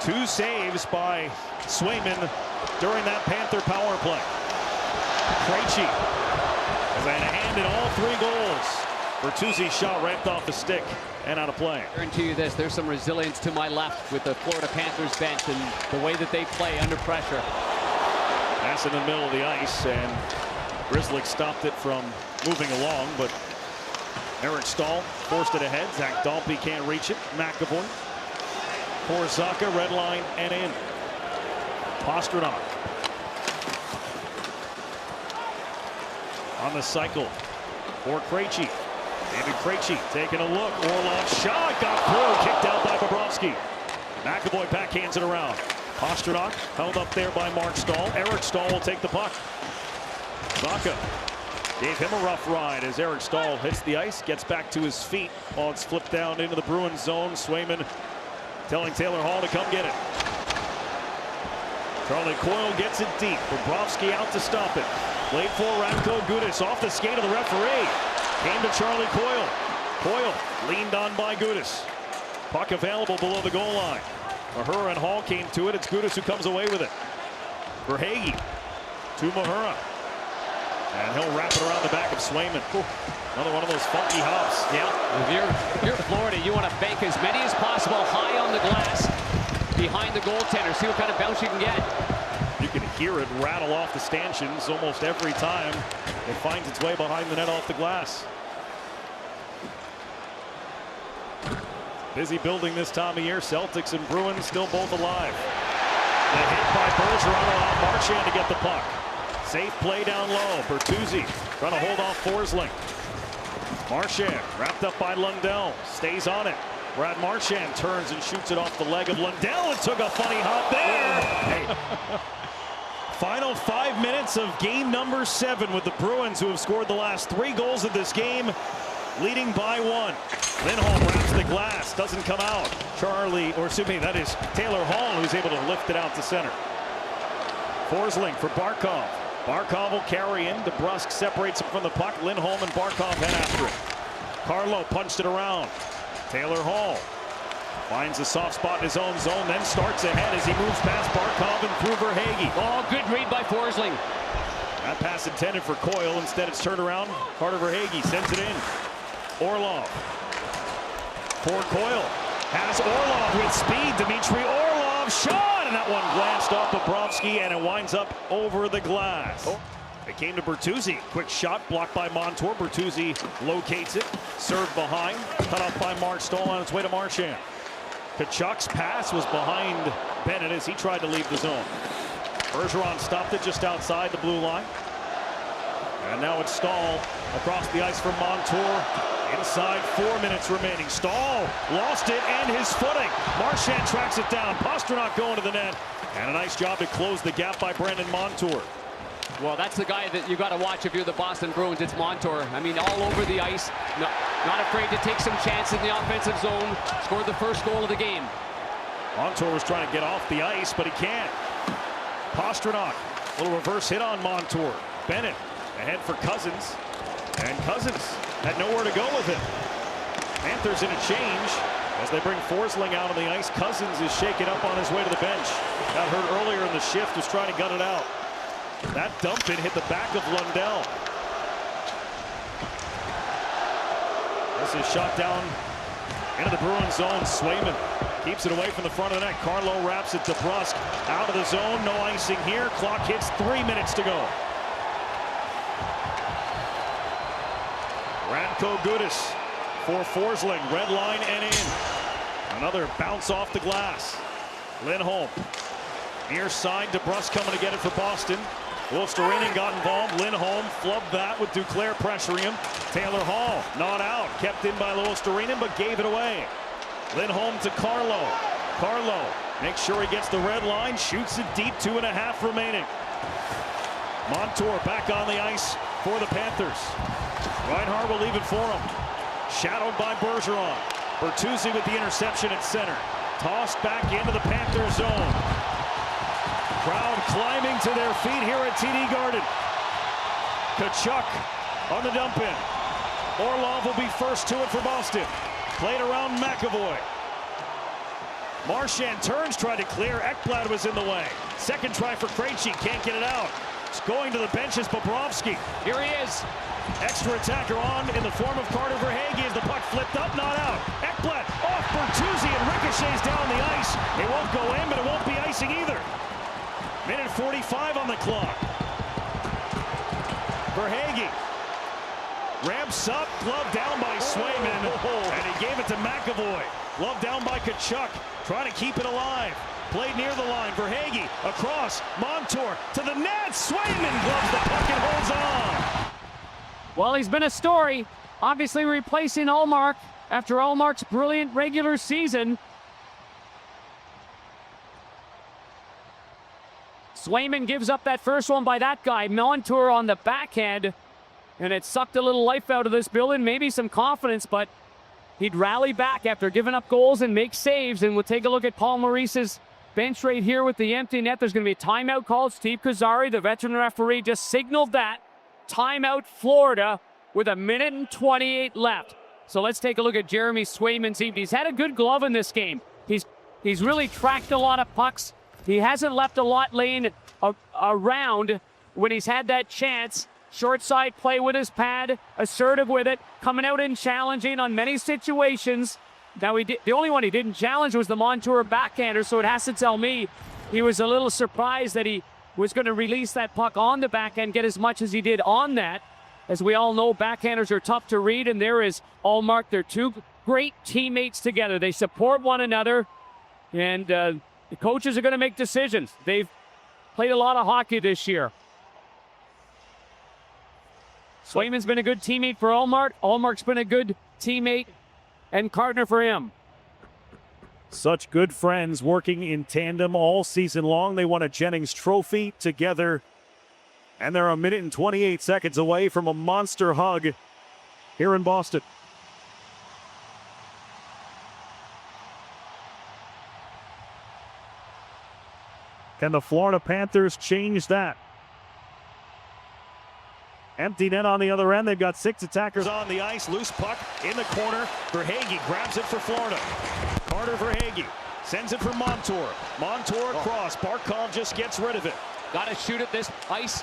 2 saves by Swayman during that Panther power play. Krejci has had a hand in all 3 goals. Bertuzzi's shot ramped off the stick and out of play. I guarantee you this, there's some resilience to my left with the Florida Panthers bench and the way that they play under pressure. Pass in the middle of the ice, and Grzelcyk stopped it from moving along, but Eric Staal forced it ahead. Zach Dalpe can't reach it. McAvoy for Zacha, red line and in. Pastrnak on the cycle for Krejci. David Krejci taking a look. Orlov shot got through, kicked out by Bobrovsky. McAvoy backhands it around. Pastrnak held up there by Mark Staal. Eric Staal will take the puck. Zacha gave him a rough ride as Eric Staal hits the ice, gets back to his feet while it's flipped down into the Bruins zone. Swayman telling Taylor Hall to come get it. Charlie Coyle gets it deep. Bobrovsky out to stop it. Played for Radko Gudas off the skate of the referee. Came to Charlie Coyle. Coyle leaned on by Gudas. Puck available below the goal line. Mahura and Hall came to it. It's Gudas who comes away with it. Verhaeghe to Mahura. And he'll wrap it around the back of Swayman. Another one of those funky hops. Yeah, if you're Florida, you want to bank as many as possible high on the glass behind the goaltender. See what kind of bounce you can get. You can hear it rattle off the stanchions almost every time it finds its way behind the net off the glass. Busy building this time of year. Celtics and Bruins still both alive. The hit by Bergeron allowed Marchand to get the puck. Safe play down low. Bertuzzi trying to hold off Forsling. Marchand wrapped up by Lundell. Stays on it. Brad Marchand turns and shoots it off the leg of Lundell and took a funny hop there. Final 5 minutes of game number 7 with the Bruins, who have scored the last 3 goals of this game, leading by 1. Lindholm wraps the glass, doesn't come out. That is Taylor Hall, who's able to lift it out to center. Forsling for Barkov. Barkov will carry in. DeBrusk separates him from the puck. Lindholm and Barkov head after it. Carlo punched it around. Taylor Hall finds a soft spot in his own zone, then starts ahead as he moves past Barkov and through Verhaeghe. Oh, good read by Forsling. That pass intended for Coyle. Instead, it's turned around. Carter Verhaeghe sends it in. Orlov for Coyle. Has Orlov with speed. Dmitry Orlov shot, and that one glanced off Bobrovsky, and it winds up over the glass. It came to Bertuzzi. Quick shot blocked by Montour. Bertuzzi locates it. Served behind. Cut off by Mark Staal on its way to Marchand. Tkachuk's pass was behind Bennett as he tried to leave the zone. Bergeron stopped it just outside the blue line. And now it's Staal across the ice from Montour. Inside 4 minutes remaining. Staal lost it and his footing. Marchand tracks it down. Pastrnak going to the net. And a nice job to close the gap by Brandon Montour. Well, that's the guy that you got to watch if you're the Boston Bruins. It's Montour. I mean, all over the ice. Not afraid to take some chances in the offensive zone. Scored the first goal of the game. Montour was trying to get off the ice, but he can't. Pastrnak, a little reverse hit on Montour. Bennett ahead for Cousins. And Cousins had nowhere to go with it. Panthers in a change as they bring Forsling out on the ice. Cousins is shaken up on his way to the bench. Got hurt earlier in the shift, was trying to gut it out. That dump in hit the back of Lundell. This is shot down into the Bruins zone. Swayman keeps it away from the front of the net. Carlo wraps it. DeBrusk out of the zone. No icing here. Clock hits 3 minutes to go. Radko Gudas for Forsling. Red line and in. Another bounce off the glass. Lindholm. Near side. DeBrusk coming to get it for Boston. Luostarinen got involved. Lindholm flubbed that with Duclair pressuring him. Taylor Hall not out. Kept in by Luostarinen but gave it away. Lindholm to Carlo. Carlo makes sure he gets the red line. Shoots it deep. 2.5 remaining. Montour back on the ice for the Panthers. Reinhart will leave it for him. Shadowed by Bergeron. Bertuzzi with the interception at center. Tossed back into the Panther zone. Crowd climbing to their feet here at TD Garden. Tkachuk on the dump in. Orlov will be first to it for Boston. Played around McAvoy. Marchand turns, tried to clear. Ekblad was in the way. Second try for Krejci, can't get it out. It's going to the bench is Bobrovsky. Here he is. Extra attacker on in the form of Carter Verhaeghe as the puck flipped up, not out. Ekblad off Bertuzzi and ricochets down the ice. It won't go in, but it won't be icing either. Minute 45 on the clock. Verhaeghe ramps up, glove down by Swayman, and he gave it to McAvoy. Glove down by Tkachuk, trying to keep it alive. Played near the line. Verhaeghe across. Montour to the net. Swayman gloves the puck and holds on. Well, he's been a story. Obviously replacing Ullmark after Ullmark's brilliant regular season. Swayman gives up that first one by that guy. Montour on the backhand. And it sucked a little life out of this building. Maybe some confidence, but he'd rally back after giving up goals and make saves. And we'll take a look at Paul Maurice's bench right here with the empty net. There's going to be a timeout called. Steve Kozari, the veteran referee, just signaled that. Timeout Florida with 1:28 left. So let's take a look at Jeremy Swayman's evening. He's had a good glove in this game. He's really tracked a lot of pucks. He hasn't left a lot laying around when he's had that chance. Short side play with his pad, assertive with it, coming out and challenging on many situations. Now, the only one he didn't challenge was the Montour backhander, so it has to tell me he was a little surprised that he was going to release that puck on the backhand, get as much as he did on that. As we all know, backhanders are tough to read, and there is Ullmark. They're two great teammates together. They support one another, and the coaches are going to make decisions. They've played a lot of hockey this year. Swayman's been a good teammate for Ullmark. Ullmark's been a good teammate and partner for him. Such good friends working in tandem all season long. They won a Jennings Trophy together. And they're 1:28 away from a monster hug here in Boston. Can the Florida Panthers change that? Empty net on the other end. They've got 6 attackers on the ice. Loose puck in the corner. Verhaeghe grabs it for Florida. Carter Verhaeghe sends it for Montour. Montour across. Barkov just gets rid of it. Got to shoot it. This ice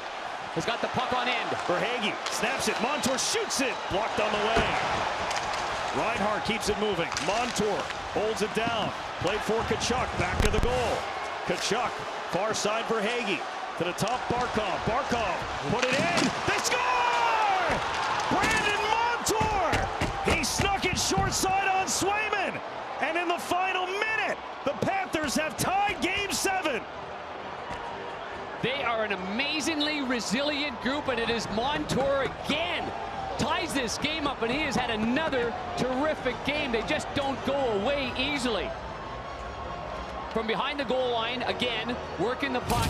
has got the puck on end. Verhaeghe snaps it. Montour shoots it. Blocked on the way. Reinhart keeps it moving. Montour holds it down. Played for Tkachuk. Back to the goal. Tkachuk. Far side Verhaeghe. To the top, Barkov. Barkov put it in. They score! Brandon Montour! He snuck it short side on Swayman. And in the final minute, the Panthers have tied Game 7. They are an amazingly resilient group, and it is Montour again. Ties this game up, and he has had another terrific game. They just don't go away easily. From behind the goal line, again, working the puck.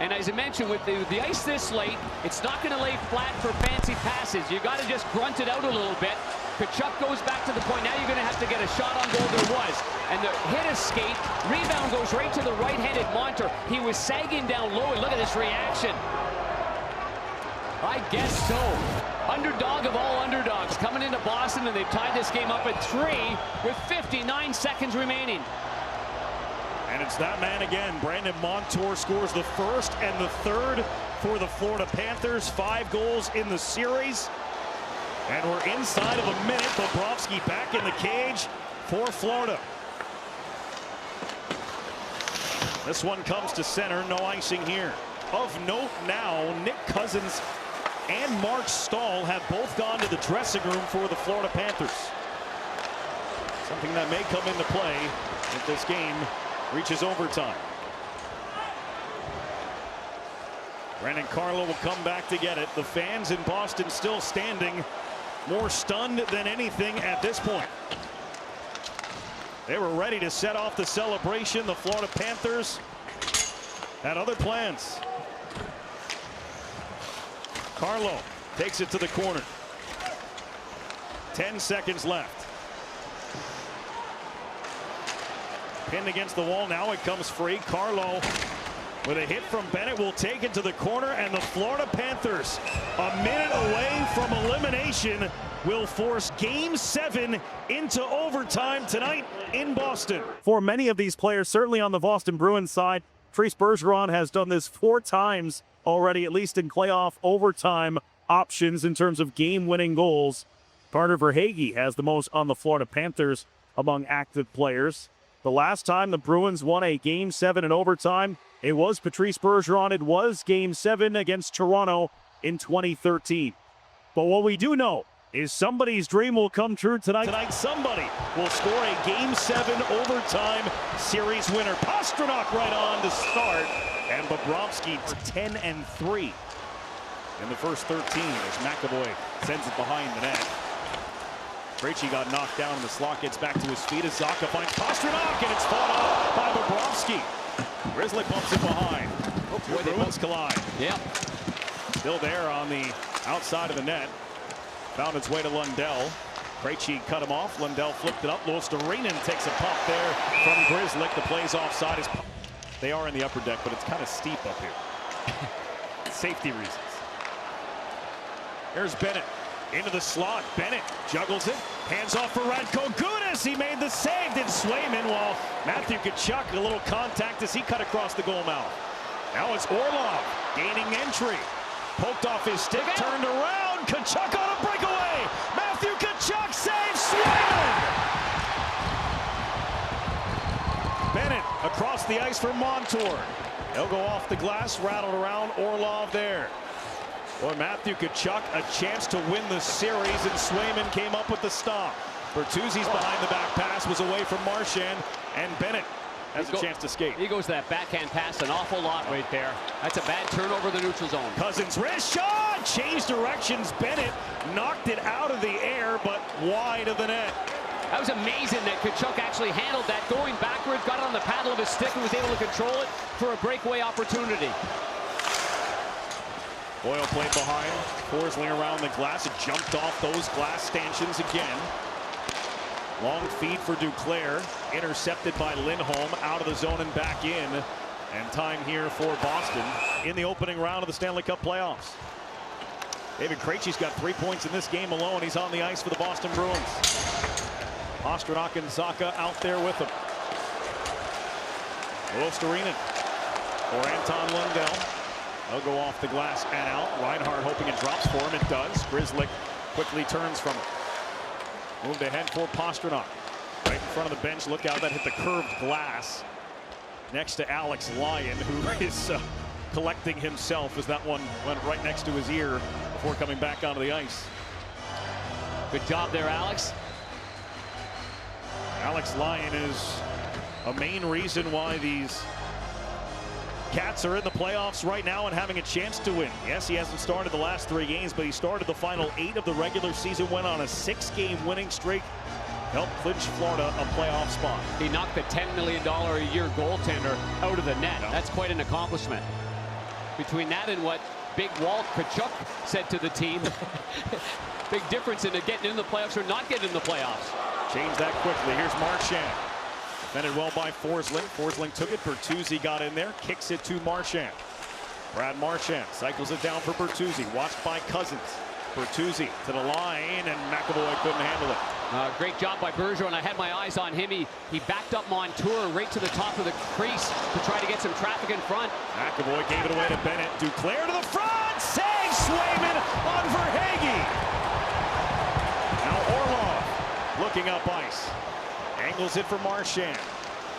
And as I mentioned, with the ice this late, it's not going to lay flat for fancy passes. You got to just grunt it out a little bit. Tkachuk goes back to the point. Now you're going to have to get a shot on goal. There was. And the hit a skate. Rebound goes right to the right-handed Montour. He was sagging down low, and look at this reaction. I guess so. Underdog of all underdogs coming into Boston, and they've tied this game up at 3 with 59 seconds remaining. And it's that man again. Brandon Montour scores the first and the third for the Florida Panthers. 5 goals in the series. And we're inside of a minute. Bobrovsky back in the cage for Florida. This one comes to center. No icing here. Of note now, Nick Cousins and Mark Stahl have both gone to the dressing room for the Florida Panthers. Something that may come into play if this game reaches overtime. Brandon Carlo will come back to get it. The fans in Boston still standing, more stunned than anything at this point. They were ready to set off the celebration. The Florida Panthers had other plans. Carlo takes it to the corner. 10 seconds left. Pinned against the wall. Now it comes free. Carlo with a hit from Bennett will take it to the corner, and the Florida Panthers, a minute away from elimination, will force Game 7 into overtime tonight in Boston. For many of these players, certainly on the Boston Bruins side, Patrice Bergeron has done this 4 times already, at least in playoff overtime options in terms of game-winning goals. Carter Verhaeghe has the most on the Florida Panthers among active players. The last time the Bruins won a Game 7 in overtime, it was Patrice Bergeron. It was Game 7 against Toronto in 2013. But what we do know is somebody's dream will come true tonight. Tonight, somebody will score a Game 7 overtime series winner. Pastrnak right on to start, and Bobrovsky 10-3 in the first 13 as McAvoy sends it behind the net. Krejci got knocked down in the slot, gets back to his feet as Zacha finds Pastrnak, and it's fought off by Bobrovsky. Grizzly pumps it behind. The Bruins collide. Yep. Still there on the outside of the net. Found its way to Lundell. Krejci cut him off. Lundell flipped it up. Luostarinen takes a pump there from Grzelcyk. The play's offside. They are in the upper deck, but it's kind of steep up here. Safety reasons. Here's Bennett into the slot. Bennett juggles it. Hands off for Radko Gudas. He made the save. Did Swayman, while Matthew Tkachuk a little contact as he cut across the goal mouth. Now it's Orlov gaining entry. Poked off his stick. Turned around. Tkachuk on a breakaway. Matthew Tkachuk saves Swayman. Bennett across the ice for Montour. He'll go off the glass. Rattled around. Orlov there. Well, Matthew Tkachuk a chance to win the series, and Swayman came up with the stop. Bertuzzi's behind the back pass was away from Marchand, and Bennett has a chance to skate. He goes to that backhand pass an awful lot right there. That's a bad turnover in the neutral zone. Cousins wrist shot, changed directions. Bennett knocked it out of the air, but wide of the net. That was amazing that Tkachuk actually handled that, going backwards, got it on the paddle of his stick, and was able to control it for a breakaway opportunity. Boyle played behind, Forsling around the glass. It jumped off those glass stanchions again. Long feed for Duclair, intercepted by Lindholm, out of the zone and back in. And time here for Boston in the opening round of the Stanley Cup playoffs. David Krejci's got 3 points in this game alone. He's on the ice for the Boston Bruins. Pastrnak and Zacha out there with him. Luostarinen for Anton Lundell. They'll go off the glass and out. Reinhart hoping it drops for him. It does. Grzelcyk quickly turns from it. Moved ahead for Pastrnak. Right in front of the bench. Look out, that hit the curved glass next to Alex Lyon, who is collecting himself as that one went right next to his ear before coming back onto the ice. Good job there, Alex. Alex Lyon is a main reason why these Cats are in the playoffs right now and having a chance to win. Yes, he hasn't started the last 3 games, but he started the final 8 of the regular season, went on a 6-game winning streak, helped clinch Florida a playoff spot. He knocked the $10 million a year goaltender out of the net. Yeah. That's quite an accomplishment. Between that and what Big Walt Tkachuk said to the team, big difference in getting in the playoffs or not getting in the playoffs. Change that quickly. Here's Marchand. Defended well by Forsling. Forsling took it. Bertuzzi got in there. Kicks it to Marchand. Brad Marchand cycles it down for Bertuzzi. Watched by Cousins. Bertuzzi to the line, and McAvoy couldn't handle it. Great job by Bergeron. I had my eyes on him. He backed up Montour right to the top of the crease to try to get some traffic in front. McAvoy gave it away to Bennett. Duclair to the front. Saves Swayman on Verhaeghe. Now Orlov looking up ice. Angles it for Marchand.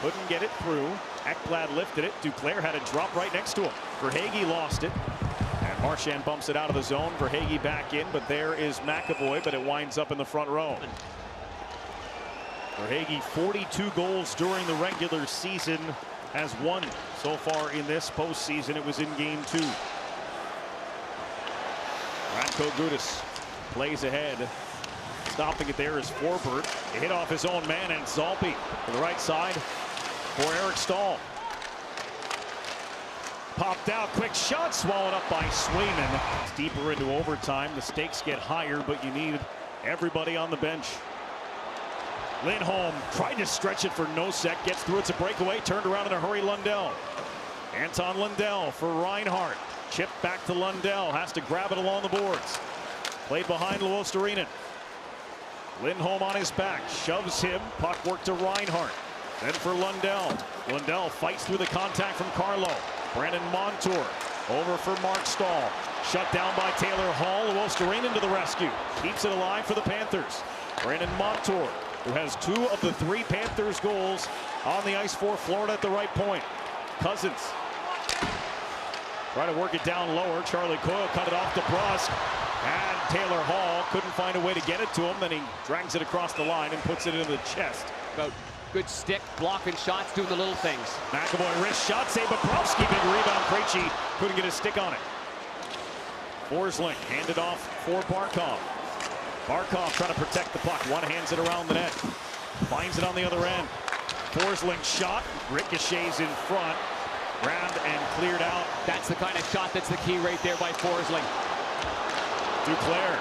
Couldn't get it through. Ekblad lifted it. Duclair had it drop right next to him. Verhaeghe lost it. And Marchand bumps it out of the zone. Verhaeghe back in, but there is McAvoy, but it winds up in the front row. Verhaeghe, 42 goals during the regular season, has one so far in this postseason. It was in game 2. Radko Gudas plays ahead. Stopping it there is Forbort. A hit off his own man, and Zalpi to the right side for Eric Stahl. Popped out, quick shot, swallowed up by Swayman. It's deeper into overtime. The stakes get higher, but you need everybody on the bench. Lindholm tried to stretch it for Nosek, gets through. It's a breakaway, turned around in a hurry. Lundell. Anton Lundell for Reinhart. Chip back to Lundell, has to grab it along the boards. Played behind Luostarinen. Lindholm on his back, shoves him. Puck work to Reinhart. Then for Lundell. Lundell fights through the contact from Carlo. Brandon Montour over for Mark Stahl. Shut down by Taylor Hall. Luostarinen to the rescue. Keeps it alive for the Panthers. Brandon Montour, who has 2 of the 3 Panthers goals on the ice for Florida at the right point. Cousins try to work it down lower. Charlie Coyle cut it off to Brusk. And Taylor Hall couldn't find a way to get it to him. Then he drags it across the line and puts it into the chest. About good stick, blocking shots, doing the little things. McAvoy wrist shot, save Bobrovsky, big rebound. Krejci couldn't get his stick on it. Forsling handed off for Barkov. Barkov trying to protect the puck. One hands it around the net. Finds it on the other end. Forsling shot, ricochets in front. Round and cleared out. That's the kind of shot that's the key right there by Forsling. Duclair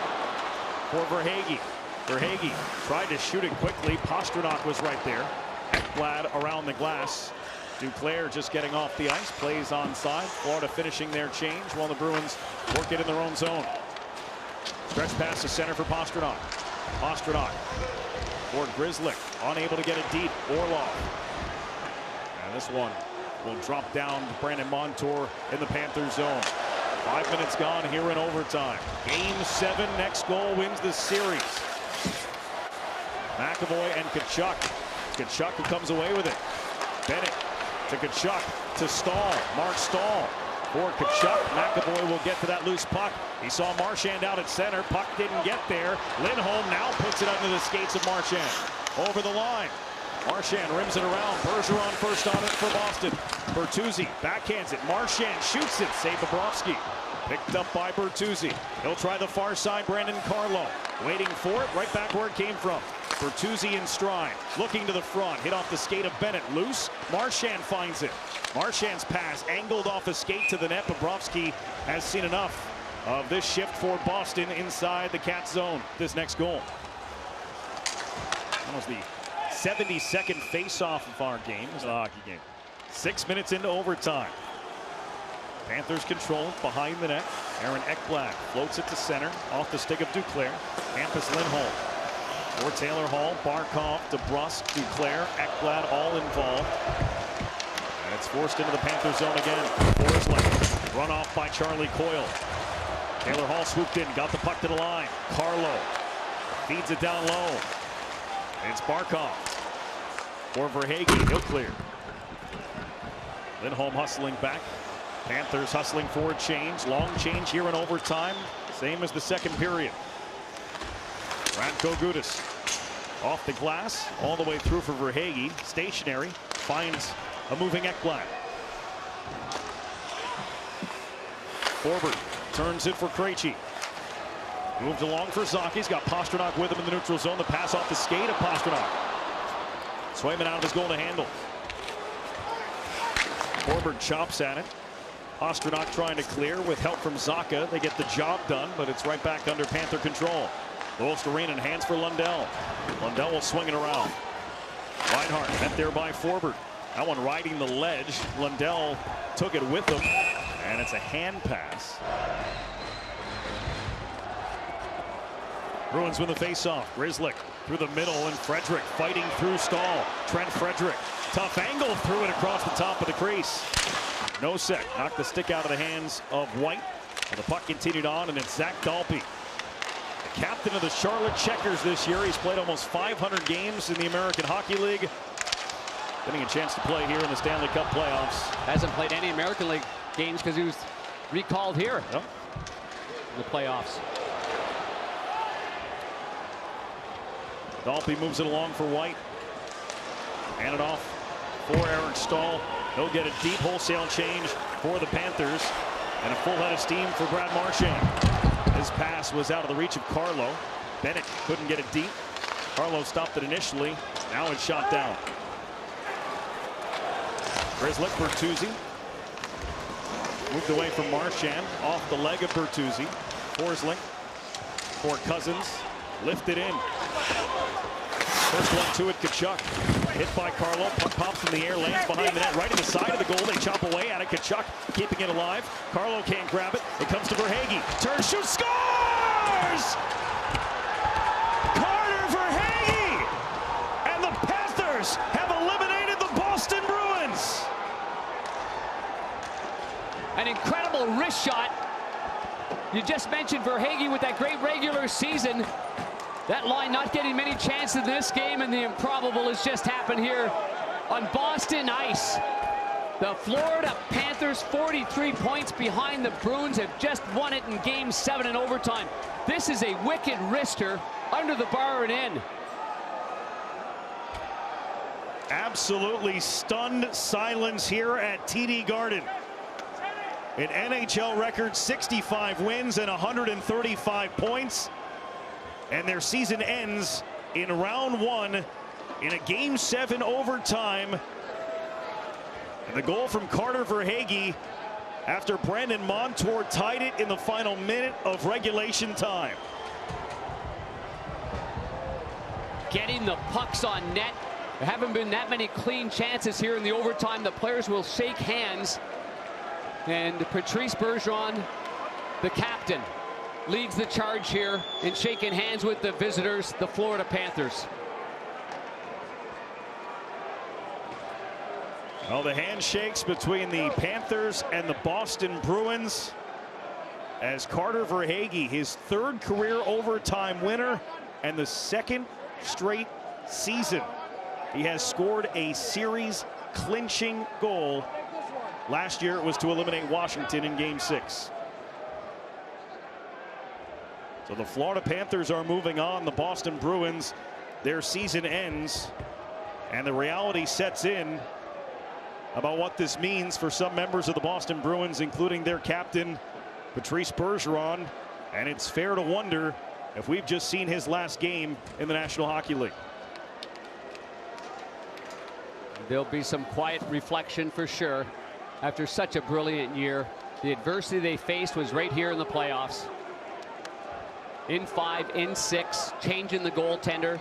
for Verhaeghe. Verhaeghe tried to shoot it quickly. Pastrnak was right there. Ekblad around the glass. Duclair just getting off the ice. Plays onside. Florida finishing their change while the Bruins work it in their own zone. Stretch pass to center for Pastrnak. Pastrnak for Grzelcyk. Unable to get it deep. Orlov. And this one will drop down to Brandon Montour in the Panthers zone. 5 minutes gone here in overtime. Game 7. Next goal wins the series. McAvoy and Tkachuk. Tkachuk who comes away with it. Bennett to Tkachuk to Stahl. Mark Stahl for Tkachuk. McAvoy will get to that loose puck. He saw Marchand out at center. Puck didn't get there. Lindholm now puts it under the skates of Marchand. Over the line. Marchand rims it around. Bergeron first on it for Boston. Bertuzzi backhands it. Marchand shoots it. Save Bobrovsky. Picked up by Bertuzzi. He'll try the far side. Brandon Carlo waiting for it. Right back where it came from. Bertuzzi in stride. Looking to the front. Hit off the skate of Bennett. Loose. Marchand finds it. Marchand's pass angled off a skate to the net. Bobrovsky has seen enough of this shift for Boston inside the Cats zone. This next goal. That was the 72nd face-off of our game. It was a hockey game. 6 minutes into overtime. Panthers control behind the net. Aaron Ekblad floats it to center off the stick of Duclair. Hampus Lindholm for Taylor Hall. Barkov to Brusk. Duclair, Ekblad all involved. And it's forced into the Panthers zone again. Forsling run off by Charlie Coyle. Taylor Hall swooped in, got the puck to the line. Carlo feeds it down low. It's Barkov for Verhaeghe. He'll clear. Lindholm hustling back. Panthers hustling for a change. Long change here in overtime. Same as the second period. Radko Gudas off the glass. All the way through for Verhaeghe. Stationary. Finds a moving Ekblad. Forbort turns it for Krejci. Moved along for Zaki. He's got Pastrnak with him in the neutral zone. The pass off the skate of Pastrnak. Swayman out of his goal to handle. Forbort chops at it. Pastrnak trying to clear with help from Zacha. They get the job done, but it's right back under Panther control. Luostarinen hands for Lundell. Lundell will swing it around. Reinhart met there by Forbort. That one riding the ledge. Lundell took it with him, and it's a hand pass. Bruins win the faceoff. Grzelcyk through the middle, and Frederic fighting through Stahl. Trent Frederic, tough angle, threw it across the top of the crease. Nosek knocked the stick out of the hands of White. And the puck continued on, and it's Zach Dalpe, the captain of the Charlotte Checkers this year. He's played almost 500 games in the American Hockey League. Getting a chance to play here in the Stanley Cup playoffs. Hasn't played any American League games because he was recalled here in the playoffs. Dalpe moves it along for White. Hand it off for Eric Stahl. He'll get a deep wholesale change for the Panthers. And a full head of steam for Brad Marchand. His pass was out of the reach of Carlo. Bennett couldn't get it deep. Carlo stopped it initially. Now it's shot down. Grzelcyk, Bertuzzi. Moved away from Marchand. Off the leg of Bertuzzi. Forsling for Cousins. Lifted in. First one to it, Tkachuk. Hit by Carlo. Puck pops in the air, lands behind the net, right in the side of the goal. They chop away at it. Tkachuk keeping it alive. Carlo can't grab it. It comes to Verhaeghe. Turns, shoots, scores! Carter Verhaeghe! And the Panthers have eliminated the Boston Bruins. An incredible wrist shot. You just mentioned Verhaeghe with that great regular season. That line not getting many chances in this game, and the improbable has just happened here on Boston ice. The Florida Panthers, 43 points behind the Bruins, have just won it in Game 7 in overtime. This is a wicked wrister under the bar and in. Absolutely stunned silence here at TD Garden. An NHL record 65 wins and 135 points. And their season ends in round 1 in a Game 7 overtime. And the goal from Carter Verhaeghe after Brandon Montour tied it in the final minute of regulation time. Getting the pucks on net. There haven't been that many clean chances here in the overtime. The players will shake hands. And Patrice Bergeron, the captain, leads the charge here in shaking hands with the visitors, the Florida Panthers. Well, the handshakes between the Panthers and the Boston Bruins as Carter Verhaeghe, his 3rd career overtime winner and the 2nd straight season he has scored a series clinching goal. Last year it was to eliminate Washington in Game 6. So the Florida Panthers are moving on. The Boston Bruins, their season ends, and the reality sets in about what this means for some members of the Boston Bruins, including their captain, Patrice Bergeron. And it's fair to wonder if we've just seen his last game in the National Hockey League. There'll be some quiet reflection for sure. After such a brilliant year, the adversity they faced was right here in the playoffs. In 5, in 6, changing the goaltender.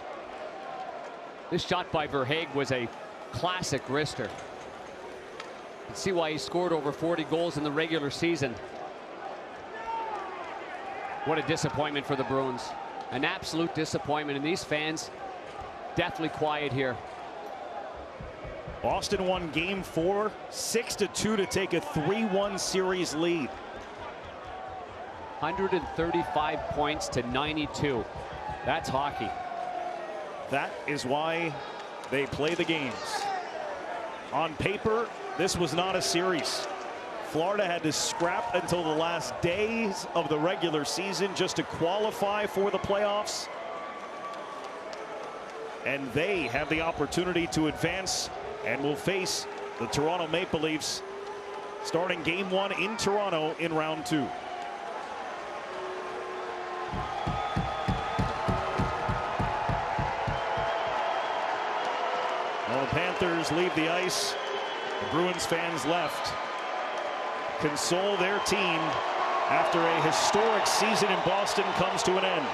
This shot by Verhaeghe was a classic wrister. You can see why he scored over 40 goals in the regular season. What a disappointment for the Bruins. An absolute disappointment, and these fans deathly quiet here. Boston won Game 4, 6-2 to take a 3-1 series lead. 135 points to 92. That's hockey. That is why they play the games. On paper, this was not a series. Florida had to scrap until the last days of the regular season just to qualify for the playoffs. And they have the opportunity to advance and will face the Toronto Maple Leafs starting Game 1 in Toronto in round 2. Well, the Panthers leave the ice. The Bruins fans left. Console their team after a historic season in Boston comes to an end.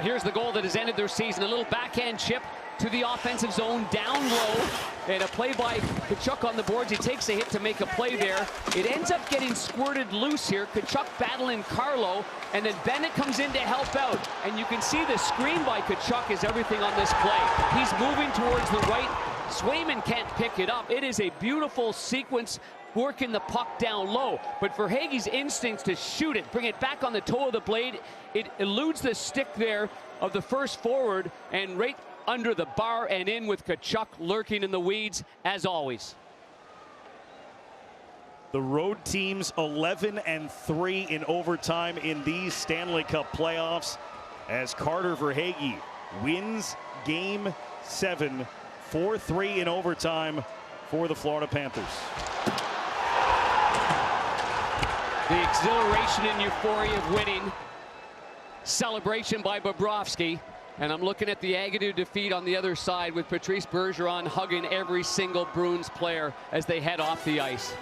But here's the goal that has ended their season. A little backhand chip to the offensive zone, down low, and a play by Tkachuk on the boards. He takes a hit to make a play there. It ends up getting squirted loose here. Tkachuk battling Carlo, and then Bennett comes in to help out. And you can see the screen by Tkachuk is everything on this play. He's moving towards the right. Swayman can't pick it up. It is a beautiful sequence, working the puck down low. But for Hagee's instincts to shoot it, bring it back on the toe of the blade, it eludes the stick there of the first forward, and right under the bar and in with Tkachuk lurking in the weeds as always. The road teams 11-3 in overtime in these Stanley Cup playoffs as Carter Verhaeghe wins Game 7, 4-3 in overtime for the Florida Panthers. The exhilaration and euphoria of winning. Celebration by Bobrovsky. And I'm looking at the agony of defeat on the other side with Patrice Bergeron hugging every single Bruins player as they head off the ice.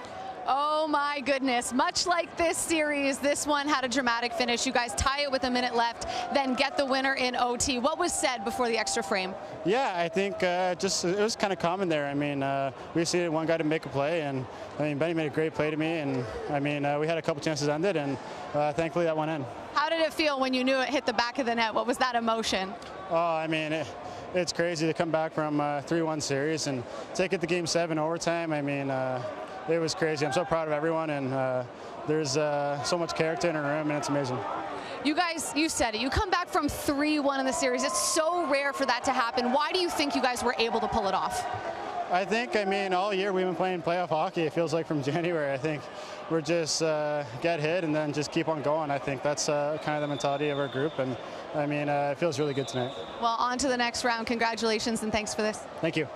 Oh my goodness. Much like this series, this one had a dramatic finish. You guys tie it with a minute left, then get the winner in OT. What was said before the extra frame? Yeah, I think it was kind of common there. I mean, we just needed one guy to make a play, and I mean, Benny made a great play to me, and I mean, we had a couple chances ended, and thankfully that went in. How did it feel when you knew it hit the back of the net? What was that emotion? Oh, I mean, it's crazy to come back from a 3-1 series and take it to Game 7 overtime. I mean, it was crazy. I'm so proud of everyone, and there's so much character in our room, and it's amazing. You guys, you said it. You come back from 3-1 in the series. It's so rare for that to happen. Why do you think you guys were able to pull it off? I think, I mean, all year we've been playing playoff hockey. It feels like from January. I think we're just get hit and then just keep on going. I think that's kind of the mentality of our group, and I mean, it feels really good tonight. Well, on to the next round. Congratulations, and thanks for this. Thank you.